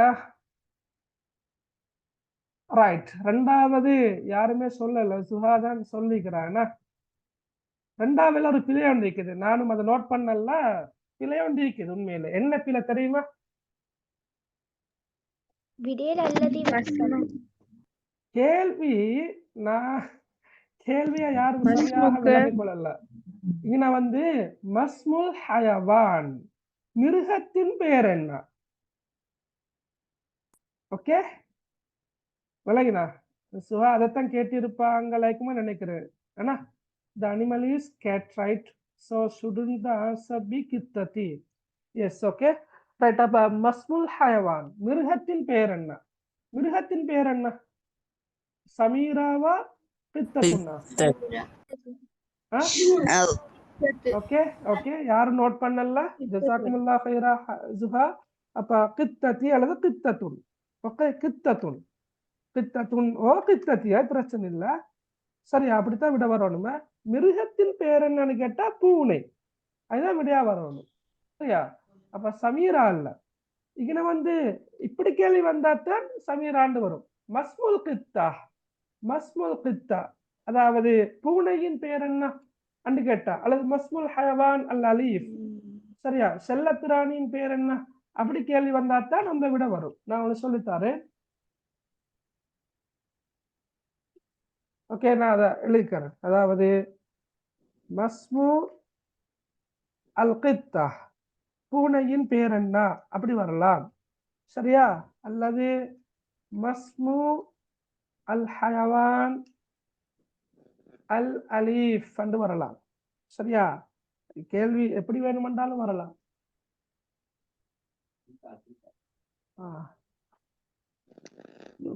Right. ரெண்டாவது யாருமே சொல்லல, சுஹா தான் சொல்லிக்கிறாங்க. ரெண்டாவது ஒரு பிழை ஒன்று இருக்குது, நானும் அதை நோட் பண்ணல. பிழை ஒன்று இருக்குது உண்மையில. என்ன பிழை தெரியுமா? கேள்வி நான் கேள்வியா யாரும் சரியாக விளங்கிக் கொள்ளல. இங்க வந்து மஸ்முல் ஹயவான் மிருகத்தின் பெயர் என்ன? ஓகே, விளங்கினா? சுஹா அதைத்தான் கேட்டிருப்பாங்களைக்குமே நினைக்கிறேன். ஏன்னா the animal is cat, right? So shouldn't the answer be கித்ததி? Yes, okay, right. அப்ப மஸ்முல் ஹயவான் மிருகத்தின் பெயர் என்ன? மிருகத்தின் பெயர் என்ன? சமீராவா கித்தத்துன்னா? ஓகே ஓகே, யாரும் நோட் பண்ணல. ஜஸாக்குமுல்லாஹ் ஹைரா சுஹா. அப்ப கித்ததி அல்லது கித்தத்துன். ஓகே, கித்தத்துன் கித்தத்துன் ஓ கித்தத்தியா, பிரச்சனை இல்ல. சரியா? அப்படித்தான் விட வரணுமே. மிருகத்தின் பேர் என்னன்னு கேட்டா பூனை, அதுதான் விடையா வரணும். சரியா? அப்ப சமீரா இல்ல. இங்க வந்து இப்படி கேள்வி வந்தாத்தான் சமீராண்டு வரும். மஸ்முல் கித்தா, மஸ்முல் கித்தா, அதாவது பூனையின் பெயர் என்ன? அண்டு கேட்டா, அல்லது மஸ்முல் ஹயவான் அல் அலீஃப், சரியா, செல்லப்பிராணியின் பேர் என்ன அப்படி கேள்வி வந்தாத்தான் அந்த விட வரும். நான் ஒன்று சொல்லித்தாரேன். ஓகே, நான் அதை எழுதிக்கிறேன். அதாவது மஸ்மு அல் கித்தா, பூனையின் பேர் என்ன அப்படி வரலாம், சரியா, அல்லது மஸ்மு அல் ஹயவான் அல் அலீஃப் என்று வரலாம், சரியா. கேள்வி எப்படி வேணுமென்றாலும் வரலாம்.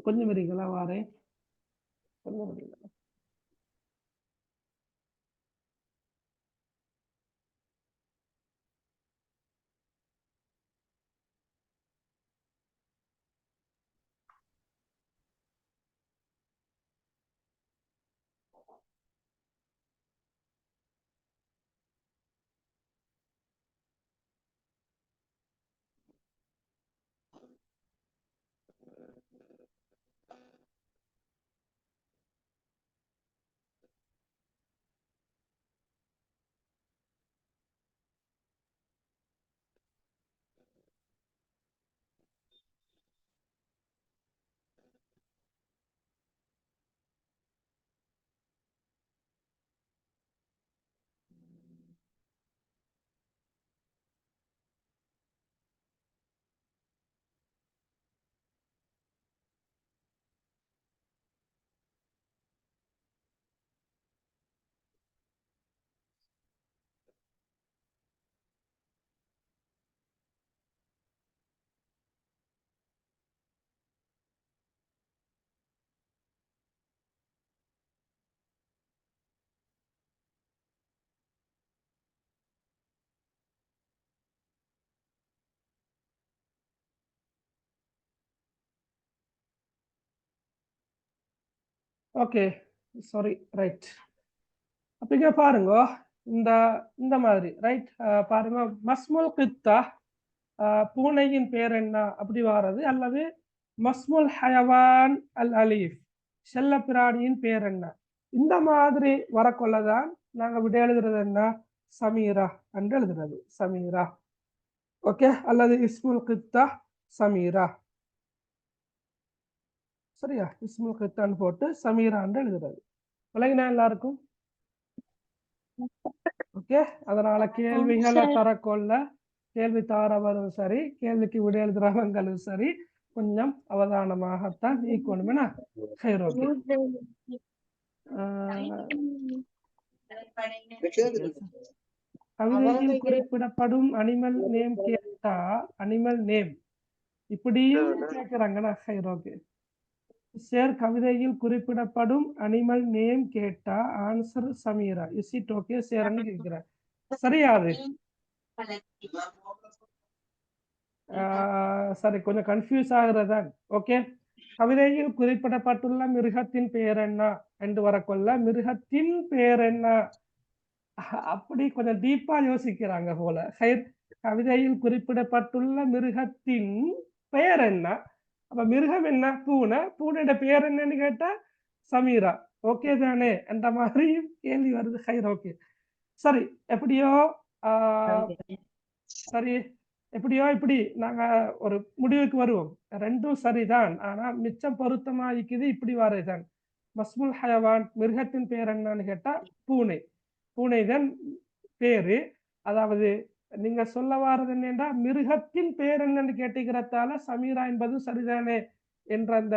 கொஞ்சம் வரீங்களா, வாரேன், கொஞ்சம் வரீங்களா. Okay, sorry, right. அப்படிங்க பாருங்க, இந்த இந்த மாதிரி ரைட் பாருங்க, மஸ்முல் கித்தா, பூனையின் பேர் என்ன அப்படி வாரது, அல்லது மஸ்முல் ஹயவான் அல் அலீஃப், செல்ல பிராணியின் பேர் என்ன, இந்த மாதிரி வரக்கொள்ளதான் நாங்க விட எழுதுறது என்ன, சமீரா என்று எழுதுறது, சமீரா. ஓகே, அல்லது இஸ்முல் கித்தா சமீரா, சரியா, இஸ்முல் கித்தான்னு போட்டு சமீரான்னு எழுதுறது. விளங்கினா எல்லாருக்கும்? ஓகே, அதனால கேள்விகளை தரக்கொள்ள, கேள்வி தாரவரும் சரி, கேள்விக்கு விட எழுதுறவங்களும் சரி, கொஞ்சம் அவதானமாகத்தான் ஈக்கணும். கவிதையில் குறிப்பிடப்படும் அனிமல் நேம் கேட்டா, அனிமல் நேம் இப்படியும் கேட்கிறாங்கண்ணா. ஓகே, சார், கவிதையில் குறிப்பிடப்படும் அனிமல் நேம் கேட்டா answer Sameera, is it okay சார்ன்னு கேட்கிறேன். சரியாது? சரி, கொஞ்சம் கன்ஃபியூஸ் ஆகுறதான். ஓகே, கவிதையில் குறிப்பிடப்பட்டுள்ள மிருகத்தின் பெயர் என்ன என்று வரக்கொள்ள, மிருகத்தின் பெயர் என்ன அப்படி கொஞ்சம் டீப்பா யோசிக்கிறாங்க போல. கவிதையில் குறிப்பிடப்பட்டுள்ள மிருகத்தின் பெயர் என்ன, அப்ப மிருகம் என்ன, பூனை, பூனையோட பேர் என்னன்னு கேட்டா சமீரா. ஓகே தானே என்ற மாதிரி கேள்வி வருது. ஓகே, சரி, எப்படியோ சரி, எப்படியோ இப்படி நாங்க ஒரு முடிவுக்கு வருவோம். ரெண்டும் சரிதான், ஆனா மிச்சம் பொருத்தமா இருக்குது இப்படி வரதுதான். மஸ்முல் ஹயவான், மிருகத்தின் பேர் என்னன்னு கேட்டா பூனை, பூனைதான் பேரு. அதாவது நீங்க சொல்ல வாரது என்னன்னா, மிருகத்தின் பேர் என்னன்னு கேட்டுக்கிறதால சமீரா என்பது சரிதானே என்ற அந்த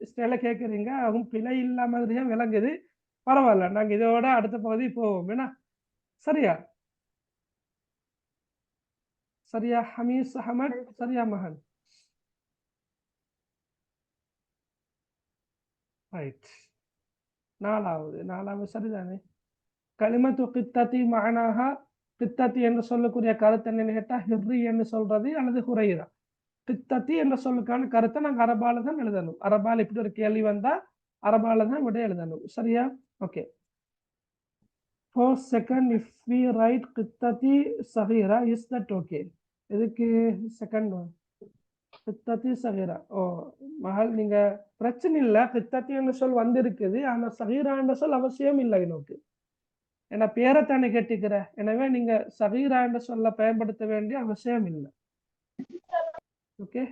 ஸ்டைல கேட்குறீங்க. அதுவும் பிழை இல்லாம மாதிரியா விளங்குது. பரவாயில்ல, நாங்க இதோட அடுத்த பகுதி போவோம். என்ன, சரியா? சரியா ஹமீஸ் அஹமத்? சரியா மகன்? ரைட், நாலாவது சரிதானே. கலிமத்து கித்தத்தி மஅனாஹ, கித்தத்தி என்று சொல்லக்கூடிய கருத்து என்னன்னு கேட்டா ஹிர்ரி என்று சொல்றது அல்லது ஹுரைரா. கித்தத்தி என்ற சொல்லுக்கான கருத்தை நாங்க அரபால தான் எழுதணும். அரபால் இப்படி ஒரு கேள்வி வந்தா அரபால தான் விட எழுதணும். சரியா? Okay, for second if we write கித்தத்தி சகீரா, is that okay? இதுக்கு செகண்ட் ஒன் கித்தத்தி சகீரா. ஓ மகள், நீங்க பிரச்சனை இல்லை, கித்தத்தி என்ற சொல் வந்திருக்குது, ஆனா சகீரா என்ற சொல் அவசியம் இல்லை எனக்கு. ஏன்னா பேரைத்தானே கேட்டுக்கிற, எனவே நீங்க சகீரா என்ற சொல்ல பயன்படுத்த வேண்டிய அவசியம் இல்லை. ஓகே,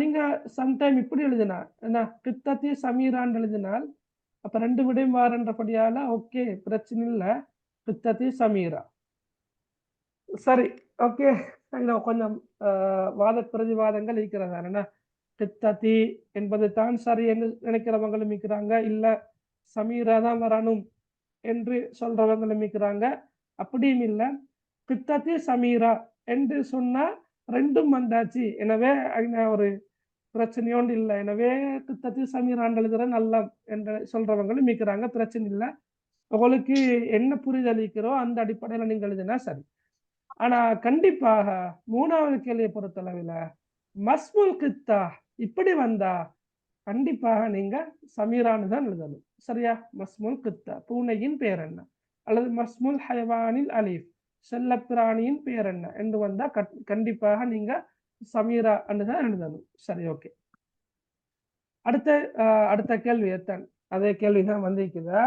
நீங்க சம்டைம் இப்படி எழுதினா என்ன கித்தத்தி சமீரான்னு எழுதினால் அப்ப 2 விடையும் வாரன்றபடியால ஓகே, பிரச்சனை இல்லை, கித்தத்தி சமீரா. சரி, ஓகே. கொஞ்சம் வாத பிரதிவாதங்கள் இருக்கிறதா என்ன, கித்தத்தி என்பது தான் சரி என்று நினைக்கிறவங்களும் இருக்கிறாங்க, இல்ல சமீரா தான் வரணும் என்று சொல்றவங்களும் இருக்கிறாங்க. அப்படியும் இல்லை, கித்தத்தி சமீரா என்று சொன்னா ரெண்டும் வந்தாச்சு, எனவே ஒரு பிரச்சனையோண்டு இல்லை, எனவே கித்தத்தி சமீரான் எழுதுற நல்ல என்று சொல்றவங்களும் இருக்கிறாங்க, பிரச்சனை இல்லை. உங்களுக்கு என்ன புரிதளிக்கிறோ அந்த அடிப்படையில நீங்க எழுதினா சரி. ஆனா கண்டிப்பாக 3வது கேள்வியை பொறுத்தளவில் மஸ்முல் கித்தா இப்படி வந்தா கண்டிப்பாக நீங்க சமீரான்னு தான் எழுதணும். சரியா? மஸ்முல் கித்தா பூனையின் பேர் என்ன, அல்லது மஸ்முல் ஹயவானில் அலீஃப் செல்ல பிராணியின் பேர் என்ன என்று வந்தா கண்டிப்பாக நீங்க சமீரா தான் எழுதணும். சரி, ஓகே. அடுத்த கேள்வி எத்தன் அதே கேள்வி தான் வந்திருக்குதா?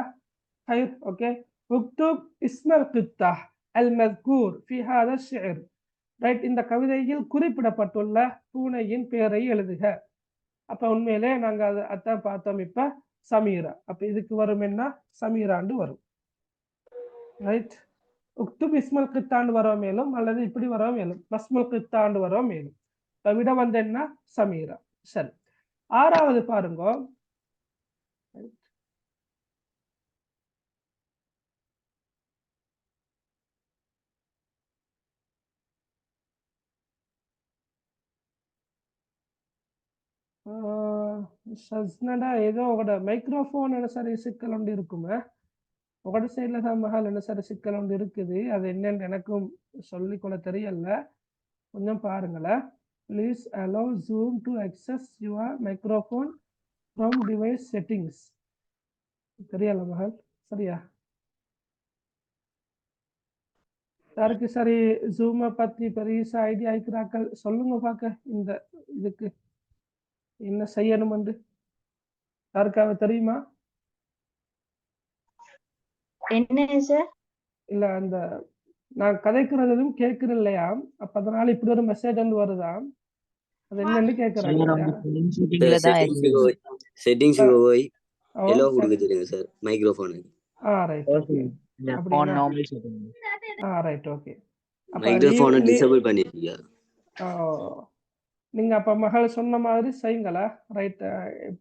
ஓகே, உக்துப் இஸ்மல் கித்தா அல் மஸ்கூர் ஃபி ஹாதா ஷிஅர். ரைட், இந்த கவிதையில் குறிப்பிடப்பட்டுள்ள பூனையின் பெயரை எழுதுக. அப்ப உண்மையிலே நாங்க அதான் பார்த்தோம். இப்ப சமீரா, அப்ப இதுக்கு வரும் என்ன, சமீராண்டு வரும். ரைட், உக்துப் இஸ்மல் கித்தாண்டு வரோம் மேலும், அல்லது இப்படி வரோம் மேலும், மஸ்முல் கித்தாண்டு வரோம் மேலும். விட வந்து என்ன, சமீரா. சரி, 6வது பாருங்க. சஸ்னடா ஏதோ உங்களோட மைக்ரோஃபோன் என்ன சரி சிக்கல் ஒன்று இருக்குமே, உங்களோட சைட்ல தான் மகள் என்ன சரி சிக்கல் ஒன்று இருக்குது, அது என்னன்னு எனக்கும் சொல்லிக்கொள்ள தெரியல, கொஞ்சம் பாருங்களேன். Please allow zoom to access your microphone from device settings. தெரியல மகள், சரியா? யாருக்கு சரி ஜூமை பத்தி பெரிய ஐடியா இருக்கிறாக்கள் சொல்லுங்க பார்க்க, இந்த இதுக்கு என்ன செய்யணும் என்று யாருக்காவது தெரியுமா?
என்ன சார்?
இல்ல, அந்த நான் கதைக்கிறதும் கேட்கிறேன் இல்லையா, அப்ப அதனால இப்படி ஒரு மெசேஜ் வந்து வருதாம், அது என்னன்னு கேட்கறாங்க.
செட்டிங்ஸ்க்கு போய் எலோ கொடுக்க தெரியுங்க சார் மைக்ரோஃபோனுக்கு.
Right, okay.
Phone normal setting.
Right, okay.
மைக்ரோஃபோனை டிசேபிள் பண்ணிட்டீங்க
நீங்க. அப்ப மகள் சொன்ன மாதிரி செய்யுங்களா? ரைட்,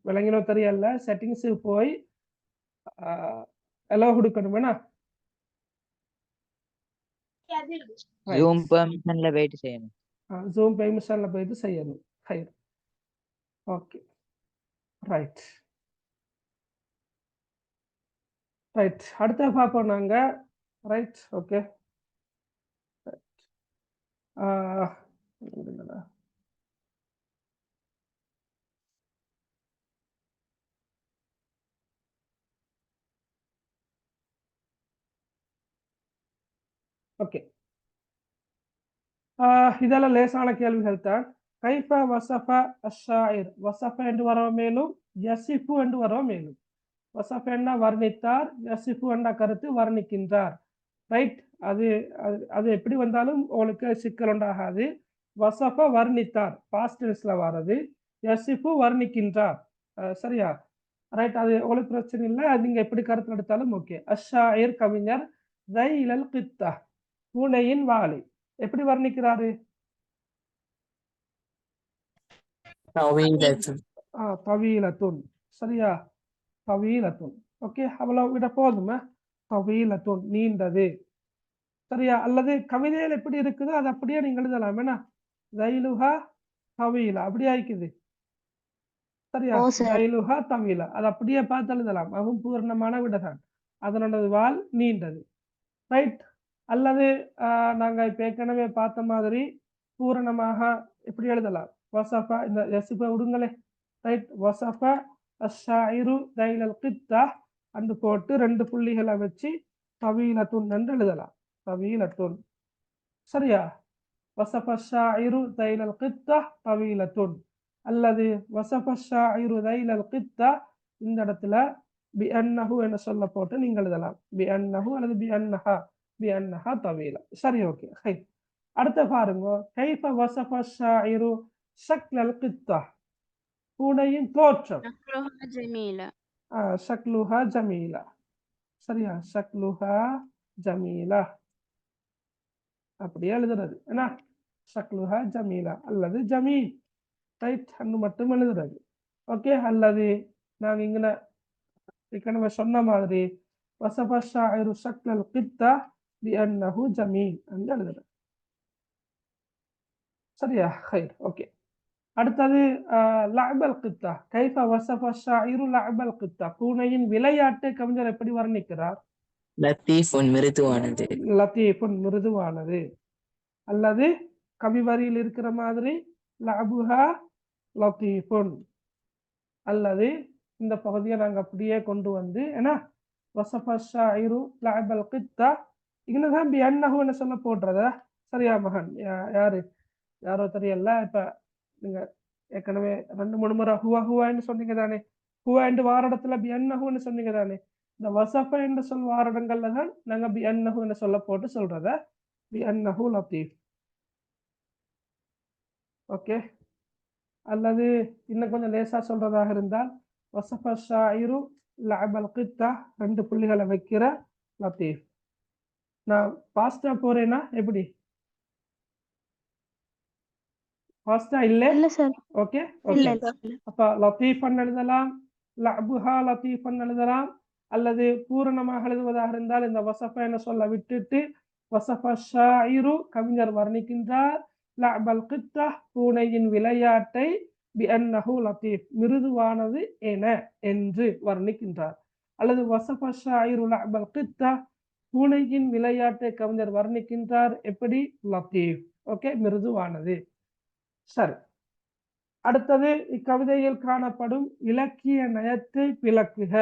விளங்கினோ தெரியல, செட்டிங்ஸுக்கு போய் எலோ கொடுக்கணும் வேணா,
ஜூம் பெர்மிஷன்ல போயிட்டு செய்யணும்.
ஜூம் பெர்மிஷன்ல போயிட்டு செய்யணும். Okay, right. அடுத்த பார்ப்போம் நாங்க. Right, okay. ஓகே, இதெல்லாம் லேசான கேள்விகள் தான். கைஃப வசஃப அஷ்ஷாயிர், வசஃப என்று வர மேலும், யசிஃபு என்று வர மேலும். வசஃப என்ன வர்ணித்தார், யசிஃபு என்ற கருத்து வர்ணிக்கின்றார். ரைட், அது எப்படி வந்தாலும் உங்களுக்கு சிக்கல் உண்டாகாது. வசஃப வர்ணித்தார் பாஸ்ட் டென்ஸ்ல வர்றது, யசிஃபு வர்ணிக்கின்றார். சரியா? ரைட், அது உங்களுக்கு பிரச்சனை இல்லை, அது நீங்க எப்படி கருத்து எடுத்தாலும் ஓகே. அஷ்ஷாயிர் கவிஞர் தைலல் கித்தா பூனையின் வாளை எப்படி வர்ணிக்கிறாரு? தவீலத்துன். சரியா? தவீலத்துன். ஓகே, அவ்வளவு விட போதுமா? தவீலத்துன் நீண்டது. சரியா? அல்லது கவிதையில் எப்படி இருக்குதோ அது அப்படியே நீங்க எழுதலாம். என்ன தைலுஹா தவீலா அப்படி ஆயிக்குது. சரியா? தைலுஹா தவீலா அது அப்படியே பார்த்து எழுதலாம், அதுவும் பூர்ணமான விடதான், அதனோட வால் நீண்டது. ரைட், அல்லது நாங்க இப்ப ஏற்கனவே பார்த்த மாதிரி பூரணமாக எப்படி எழுதலாம், வசஃபா, இந்த யசிஃபா விடுங்களே. ரைட், வசஃபா அஷ்ஷாயிரு தைலல் கித்தா அண்டு போட்டு 2 புள்ளிகளை வச்சு தவீலத்துன் என்று எழுதலாம். தவீலத்துன். சரியா? வசஃப அஷ்ஷாயிரு தைலல் கித்தா தவீலத்துன், அல்லது வசஃப அஷ்ஷாயிரு தைலல் கித்தா, இந்த இடத்துல பி அன்னஹு என சொல்ல போட்டு நீங்க எழுதலாம் பி அன்னஹு அல்லது பி அன்னஹா தவீலா. சரி, ஓகே. ஹை. அடுத்த பாருங்க, கைஃப வஸஃப ஷாயிரு ஷக்லல் கித்தா, பூனையின் தோற்றம்.
شكلها جميلة.
ஷக்லுஹா ஜமீலா. சரியா, ஷக்லுஹா ஜமீலா அப்படியே எழுதுறது என்ன, ஷக்லுஹா ஜமீலா அல்லது ஜமீல், ரைட், அன்னு மட்டும் எழுதுறது. ஓகே, அல்லது நாங்க இங்க ஏற்கனவே சொன்ன மாதிரி வஸஃப ஷாயிரு ஷக்லல் கித்தா பிஅன்னஹு ஜமீல் என்று எழுதுறது. சரியா, ஹைர், ஓகே. அடுத்தது லஅபல் கித்தா, கைஃப வஸஃப ஷாயிரு லஅபல் கித்தா, பூனையின் விளையாட்டை கவிஞர் எப்படி வர்ணிக்கிறார்?
லத்தீஃபுன் மிருதுவானது.
லத்தீஃபுன் மிருதுவானது, அல்லது கவிவரியில் இருக்கிற மாதிரி லஅபுஹா லத்தீஃபுன், அல்லது இந்த பகுதியை நாங்க அப்படியே கொண்டு வந்து ஏன்னா வஸஃப ஷாயிரு லஅபல் கித்தா இங்கதான் பிஅன்னஹுன்னு சொல்ல போடுறத. சரியா மகன், யாரோ தெரியல. இப்ப நீங்க ஏற்கனவே 2-3 முறை ஹுவான்னு சொன்னீங்க தானே, ஹுவா என்று வாரடத்துல பிஅன்னஹுன்னு சொன்னீங்க தானே. இந்த வஸஃப என்று சொல் வாரடங்கள்ல தான் நாங்க பிஅன்னஹுன்னு சொல்ல போட்டு சொல்றத பிஅன்னஹு லத்தீஃப். ஓகே, அல்லது இன்னும் கொஞ்சம் லேசா சொல்றதாக இருந்தால் வஸஃப ஷாயிரு லஅபல் கித்தா 2 புள்ளிகளை வைக்கிற லத்தீஃப். நான் பாஸ்டா போறேன்னா எப்படி? பாஸ்டா இல்ல.
இல்ல சார்.
ஓகே,
இல்ல
ஓகே.
இல்ல.
அப்ப லத்தீஃபன் எழுதலாம், லஅபுஹா லத்தீஃபன் எழுதலாம், அல்லது பூரணமாக எழுதுவதாக இருந்தால் இந்த வஸஃப என சொல்ல விட்டுட்டு வஸஃப ஷாயிரு கவிஞர் வர்ணிக்கின்றார் லஅபல் கித்தா பூனையின் விளையாட்டை பிஅன்னஹு லத்தீஃப் மிருதுவானது என்று வர்ணிக்கின்றார். அல்லது வஸஃப ஷாயிரு லஅபல் கித்தா பூனையின் விளையாட்டை கவிஞர் வர்ணிக்கின்றார் எப்படி? லத்தீஃப். ஓகே, மிருதுவானது. சரி, அடுத்தது இக்கவிதையில் காணப்படும் இலக்கிய நயத்தை விளக்குக.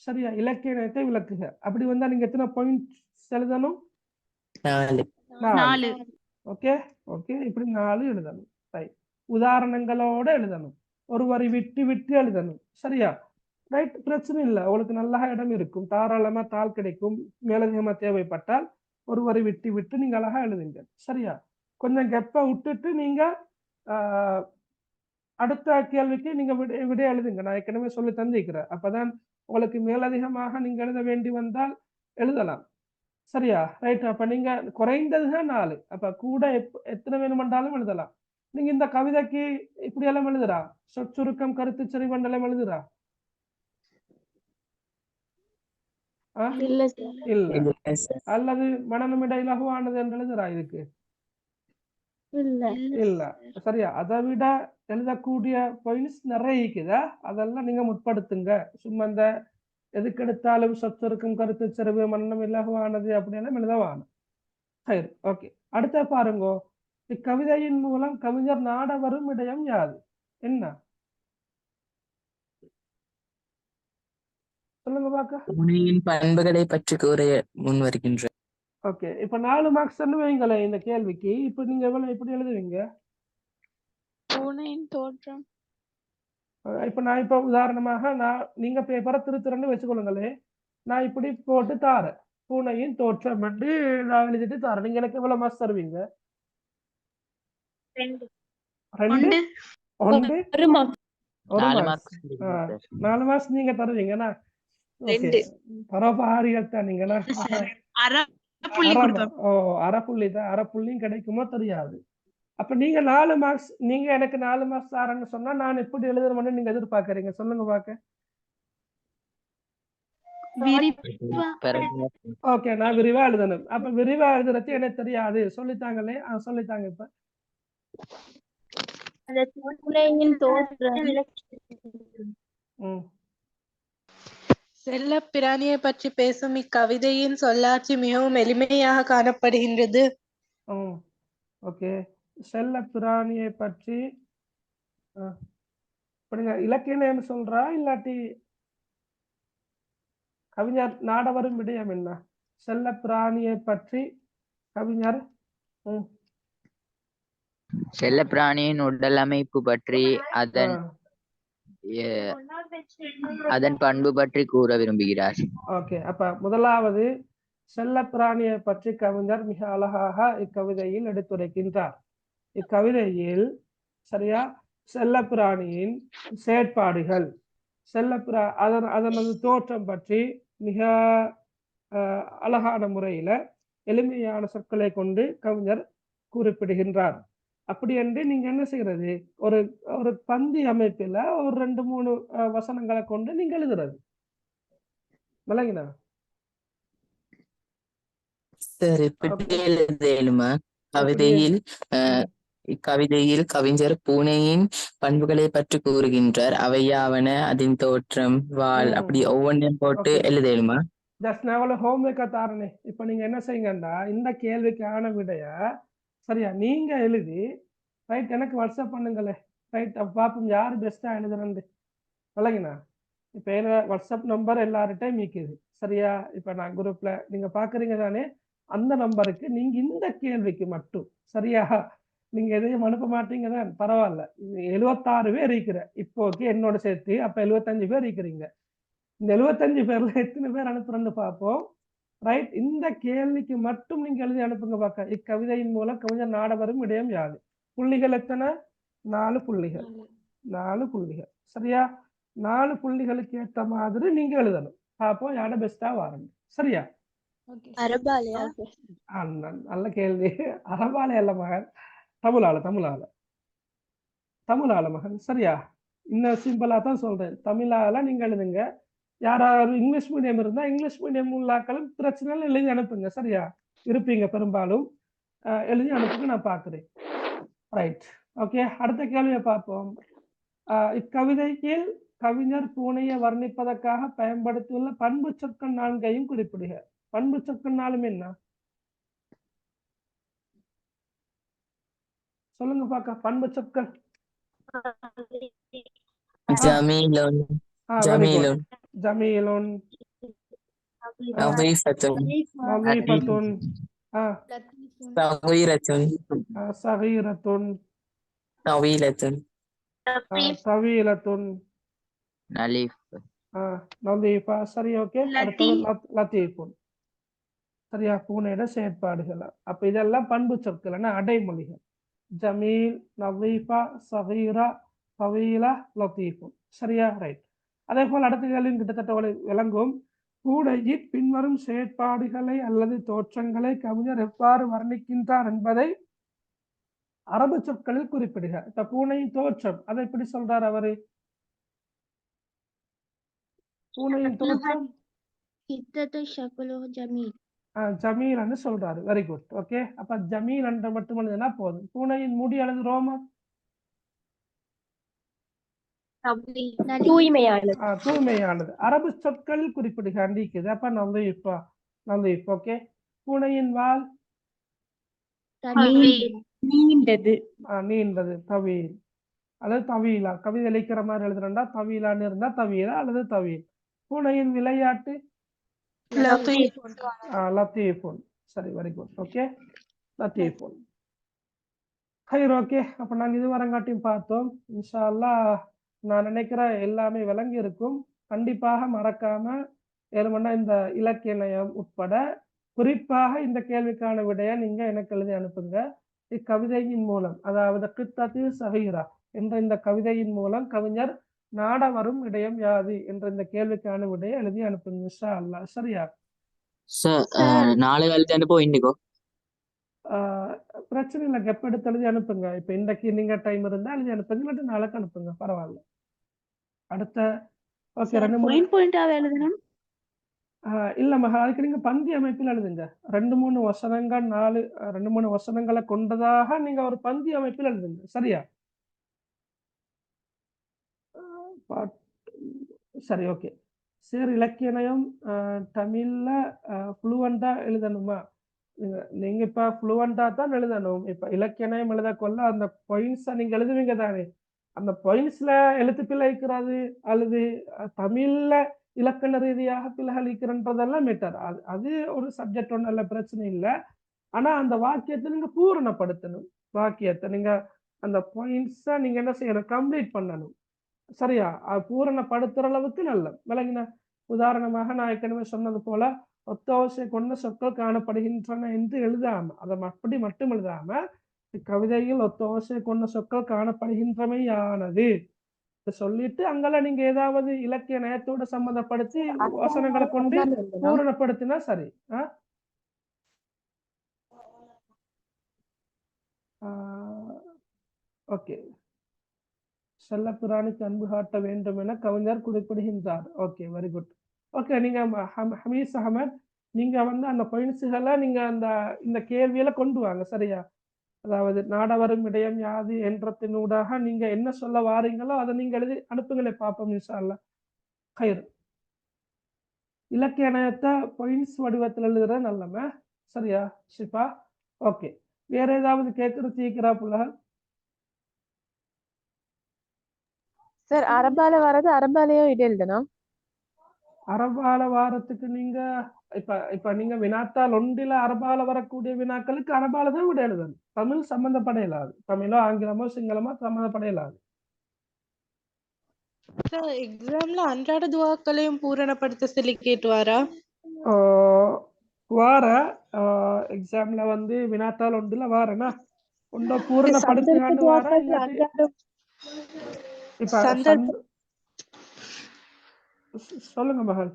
சரியா, இலக்கிய நயத்தை விளக்குக. அப்படி வந்தா நீங்க எத்தனை பாயிண்ட்ஸ் எழுதணும்? 4. ஓகே, ஓகே, இப்படி 4 எழுதணும். ரைட், உதாரணங்களோட எழுதணும், ஒரு வரி விட்டு விட்டு எழுதணும். சரியா, ரைட், பிரச்சனை இல்லை, உங்களுக்கு நல்ல இடம் இருக்கும், தாராளமா தாள் கிடைக்கும். மேலதிகமா தேவைப்பட்டால் ஒரு வரி விட்டு விட்டு நீங்க அழகா எழுதுங்க. சரியா, கொஞ்சம் கெப்ப விட்டுட்டு நீங்க அடுத்த கேள்விக்கு நீங்க விட எழுதுங்க. நான் ஏற்கனவே சொல்லி தந்திருக்கிறேன். அப்பதான் உங்களுக்கு மேலதிகமாக நீங்க எழுத வேண்டி வந்தால் எழுதலாம். சரியா, ரைட். அப்ப நீங்க குறைந்ததுதான் 4, அப்ப கூட எத்தனை வேணுமென்றாலும் எழுதலாம். நீங்க இந்த கவிதைக்கு இப்படி எல்லாம் எழுதுறா, சொற்சுருக்கம் கருத்து செறிவண்டெல்லாம் எழுதுறா?
இல்ல
இல்ல. அல்லது மனநமிட இலகுவானது என்று எழுதுறா இதுக்கு?
இல்ல
இல்ல. சரியா, அதை விட எழுதக்கூடிய பாயிண்ட்ஸ் நிறைய இருக்குதா, அதெல்லாம் நீங்க முற்படுத்துங்க. சும்மா இந்த எதுக்கெடுத்தாலும் சொற்சுருக்கம் கருத்து செறிவு மன்னம் இலகுவானது அப்படியெல்லாம் எழுதவான. சரி, ஓகே. அடுத்த பாருங்க, இக்கவிதையின் மூலம் கவிஞர் நாட வரும் விடயம் யாது? என்ன சொல்லுங்க பாக்க.
பூனையின் பண்புகளை பற்றி கூற முன் வருகின்ற.
ஓகே, இப்ப 4 மார்க்ஸ் வைங்களேன் இந்த கேள்விக்கு. இப்ப நீங்க எவ்வளவு எப்படி எழுதுவீங்க?
பூனையின் தோற்றம்.
இப்ப நான் உதாரணமாக நீங்க பேப்பரை திருத்திரன்னு வச்சுக்கொள்ளுங்களே, நான் இப்படி போட்டு தாரேன், பூனையின் தோற்றம் என்று நான் எழுதிட்டு தாரேன். நீங்க எனக்கு எவ்வளவு மார்க்ஸ் தருவீங்க?
2.
2 1
1 மார்க்.
4
மார்க்ஸ்.
மார்க்ஸ்
4 மார்க்ஸ் நீங்க தருவீங்கண்ணா? பரவாரிகள் தான் நீங்கண்ணா. அரை புள்ளி தான், அரை புள்ளியும் கிடைக்குமோ தெரியாது. அப்ப நீங்க 4 மார்க்ஸ், நீங்க எனக்கு 4 மார்க்ஸ் தரேன்னு சொன்னா நான் எப்படி எழுதணும்னு நீங்க எதிர்பார்க்கறீங்க? சொல்லுங்க பாக்க. ஓகே, நான் விரிவா எழுதணும். அப்ப விரிவா எழுதுறது எனக்கு தெரியாது, சொல்லித்தாங்களே. சொல்லித்தாங்க. இப்ப
செல்ல பிராணியை பற்றி பேசும் இக்கவிதையின் சொல்லாட்சி மிகவும் எளிமையாக காணப்படுகின்றது.
ஓகே, செல்ல பிராணியை பற்றி இலக்கியம் சொல்றா இல்லாட்டி கவிஞர் நாட வரும் விடயம் என்ன? செல்ல பிராணியை பற்றி கவிஞர்
செல்ல பிராணியின் உடல் அமைப்பு பற்றி, அதன் அதன் பண்பு பற்றி கூற விரும்புகிறார்.
ஓகே, அப்ப முதலாவது செல்லப்பிராணியை பற்றி கவிஞர் மிக அழகாக இக்கவிதையில் எடுத்துரைக்கின்றார். இக்கவிதையில் சரியா செல்லப்பிராணியின் செயற்பாடுகள், அதனது தோற்றம் பற்றி மிக அழகான முறையில எளிமையான சொற்களை கொண்டு கவிஞர் குறிப்பிடுகின்றார். அப்படி என்று நீங்க என்ன செய்யறது, ஒரு ஒரு பந்தி அமைப்பில ஒரு 2-3 வசனங்களை கொண்டு நீங்க எழுதுறது. விளங்கினா?
சரி, எழுதலுமா? கவிதையில் இக்கவிதையில் கவிஞர் பூனையின் பண்புகளை பற்றி கூறுகின்றார். அவையாவன அதன் தோற்றம், வால், அப்படி ஒவ்வொன்றையும் போட்டு எழுதலுமா?
ஜஸ்ட் நான் ஹோம்ஒர்க்கா தாரணே. இப்ப நீங்க என்ன செய்யுங்கண்டா, இந்த கேள்விக்கான விடைய சரியா நீங்க எழுதி ரைட் எனக்கு வாட்ஸ்அப் பண்ணுங்களே. ரைட், பாப்போம் யாரு பெஸ்டா எழுதுறேன். விளங்கினா? இப்ப என்ன வாட்ஸ்அப் நம்பர் எல்லார்ட்டையும் மீக்குது சரியா. இப்ப நான் குரூப்ல நீங்க பாக்குறீங்க தானே, அந்த நம்பருக்கு நீங்க இந்த கேள்விக்கு மட்டும் சரியா, நீங்க எதையும் அனுப்ப மாட்டீங்க தான், பரவாயில்ல. 76 பேர் இருக்கிற இப்போக்கு என்னோட சேர்த்து, அப்ப 75 பேர் இருக்கிறீங்க. இந்த 75 பேர்ல எத்தனை பேர் அனுப்புறேன்னு பார்ப்போம். ரைட், இந்த கேள்விக்கு மட்டும் நீங்க எழுதி அனுப்புங்க பார்க்க. இக்கவிதையின் மூலம் கவிஞர் நாட வரும் விடயம் யாது. புள்ளிகள் எத்தனை? 4 புள்ளிகள். 4 புள்ளிகள் சரியா. 4 புள்ளிகளுக்கு ஏற்ற மாதிரி நீங்க எழுதணும். பார்ப்போம் யார பெஸ்டா வரணும். சரியா? நல்ல கேள்வி. அரபாலே அல்ல மகன், தமிழால மகன். சரியா? இன்னும் சிம்பிளா தான் சொல்றேன். தமிழால நீங்க எழுதுங்க. யாராவது இங்கிலீஷ் மீடியம் இருந்தா இங்கிலீஷ் மீடியம் உள்ளாக்களும் பிரச்சனை எழுதி அனுப்புங்க. சரியா? இருப்பீங்க பெரும்பாலும், எழுதி அனுப்புங்க, நான் பார்க்கிறேன். Right, okay. அடுத்த கேள்வியை பார்ப்போம். இக்கவிதையில் கவிஞர் பூனையை வர்ணிப்பதற்காக பயன்படுத்தியுள்ள பண்பு சொற்கள் 4ஐயும் குறிப்பிடுக. பண்பு சொற்கள் 4 என்ன சொல்லுங்க பார்க்க. பண்பு சொற்கள்.
ஜமீலுன், ஜமீலுன்,
ஜமீலுன்,
நظيفத்துன்,
நظيفத்துன்,
صغيرத்துன்,
صغيرத்துன்,
طويلத்துன்,
طويلத்துன், நலீஃபா. சரி, ஓகே. அடுத்தது லத்தீஃபுன். சரியா? பூனையோட செயற்பாடுகள். அப்ப இதெல்லாம் பண்பு சொற்கள், அடைமொழிகள். ஜமீல், நலீஃபா, சகீரா, தவீலா, லத்தீஃபுன். சரியா? ரைட். அதே போல் அடுத்த கேள்வியும் கிட்டத்தட்ட விளங்கும். பூனையின் பின்வரும் செயற்பாடுகளை அல்லது தோற்றங்களை கவிஞர் எவ்வாறு வர்ணிக்கின்றார் என்பதை அரபு சொற்களில் குறிப்பிடுக. இப்ப பூனையின் தோற்றம் அதை எப்படி சொல்றார் அவரு? பூனையின் தோற்றம் ஜமீல் சொல்றாரு. Very good, okay. அப்ப ஜமீல் என்ற மட்டும் எழுதினா போதும். பூனையின் முடி அல்லது ரோமம் தூய்மையானது. அரபு சொற்களில் குறிப்பிடுக அண்டிக்குது. அப்ப நலீஃப், ஓகே. பூனையின் வால் நீண்டது, தவீல் அல்லது தவீலா. கவிதை இழைக்கிற மாதிரி எழுதுறா தவீலான்னு இருந்தா தவீலா அல்லது தவீல். பூனையின் விளையாட்டு லத்தீஃபுன். சரி, வெரி குட், ஓகே. லத்தீஃபுன். ஓகே. அப்ப நாங்க இதுவரங்காட்டியும் பார்த்தோம். இன்ஷா அல்லாஹ் நான் நினைக்கிறேன் எல்லாமே விளங்கி இருக்கும். கண்டிப்பாக மறக்காம ஏழுமன்னா இந்த இலக்கிய நயம் உட்பட குறிப்பாக இந்த கேள்விக்கான விடைய நீங்க எனக்கு எழுதி அனுப்புங்க. இக்கவிதையின் மூலம், அதாவது கித்தத்து சகீரா என்ற இந்த கவிதையின் மூலம் கவிஞர் நாட வரும் விடயம் யாது என்ற இந்த கேள்விக்கான விடைய எழுதி அனுப்புங்க இன்ஷா அல்லாஹ். சரியா?
நாளை எழுதி அனுப்போம். இன்னைக்கோ
பிரச்சனை இல்லை, கெப் எடுத்து எழுதி அனுப்புங்க. இப்ப இன்றைக்கு நீங்க டைம் இருந்தா எழுதி அனுப்புங்க, இல்லாட்டி நாளைக்கு அனுப்புங்க, பரவாயில்ல. அடுத்த ஓகே. 2-3
எழுதணும்
இல்ல மகா, அதுக்கு நீங்க பந்தி அமைப்பில் எழுதுங்க. 2-3 வசனங்கள் 2-3 வசனங்களை கொண்டதாக நீங்க ஒரு பந்தி அமைப்பில் எழுதுங்க. சரியா? சரி, ஓகே. சரி, இலக்கிய நயம் தமிழ்ல ஃப்ளூவண்டா எழுதணுமா? நீங்க இப்ப ஃப்ளூவண்டா தான் எழுதணும். இப்ப இலக்கிய நயம் எழுதக்கொள்ள அந்த பாயிண்ட்ஸை நீங்க எழுதுவீங்க தானே, அந்த பாயிண்ட்ஸ்ல எழுத்து பிழை இருக்கிறது அல்லது தமிழ்ல இலக்கண ரீதியாக பிழைக்கிறன்றதெல்லாம் மேட்டர். அது ஒரு சப்ஜெக்ட் ஒன்றும் இல்லை, பிரச்சனை இல்லை. ஆனா அந்த வாக்கியத்தை நீங்க பூரணப்படுத்தணும். வாக்கியத்தை நீங்க அந்த பாயிண்ட்ஸை நீங்க என்ன செய்யணும், கம்ப்ளீட் பண்ணணும். சரியா பூரணப்படுத்துற அளவுக்கு நல்ல விளங்கின. உதாரணமாக நான் ஏற்கனவே சொன்னது போல ஒத்த ஓசை கொண்ட சொற்கள் காணப்படுகின்றன என்று எழுதாம அதை அப்படி மட்டும் எழுதாம கவிதையில் ஒத்த ஓசை கொண்ட சொற்கள் காணப்படுகின்றமையானது சொல்லிட்டு அங்கெல்ல நீங்க ஏதாவது இலக்கிய நயத்தோட சம்மந்தப்படுத்தி வசனங்களை கொண்டு பூரணப்படுத்தினா சரி. ஓகே. செல்ல பிராணிக்கு அன்பு காட்ட வேண்டும் என கவிஞர் குறிப்பிடுகின்றார். Okay, very good. ஓகே, நீங்க ஹமீஸ் அகமது நீங்க அந்த பாயிண்ட்ஸுகளை நீங்க இந்த கேள்வியில கொண்டு வாங்க. சரியா? அதாவது நாடவரும் இடையம் யாது என்றத்தினூடாக நீங்க என்ன சொல்ல வாரீங்களோ அதை நீங்க எழுதி அனுப்புங்களே பார்ப்போம் இன்ஷா அல்லாஹ். கயிறு இலக்கிய நயத்தை பாயிண்ட்ஸ் வடிவத்தில் எழுதுற நல்லமே. சரியா ஷிஃபா? ஓகே, வேற ஏதாவது கேட்கறது தீக்கிறா
சார் அரபால வரது அரபாலையோ இது எழுதணும்.
அரபால வாரத்துக்கு நீங்க இப்ப நீங்க வினாத்தால் ஒன்றில அரபால வரக்கூடிய வினாக்களுக்கு அரபால தான் விட எழுதணும். தமிழ் சம்பந்தப்பட இயலாது. தமிழோ ஆங்கிலமோ சிங்களமோ சம்பந்தப்பட இயலாது.
எக்ஸாம்ல அன்றாட துவாக்களையும் பூரணப்படுத்த சொல்லி கேட்டுவாரா?
வார எக்ஸாம்ல வினாத்தால் ஒன்றுல வாரனா ஒன்றை பூரணப்படுத்தி வார. இப்ப சொல்லுங்க மகள்.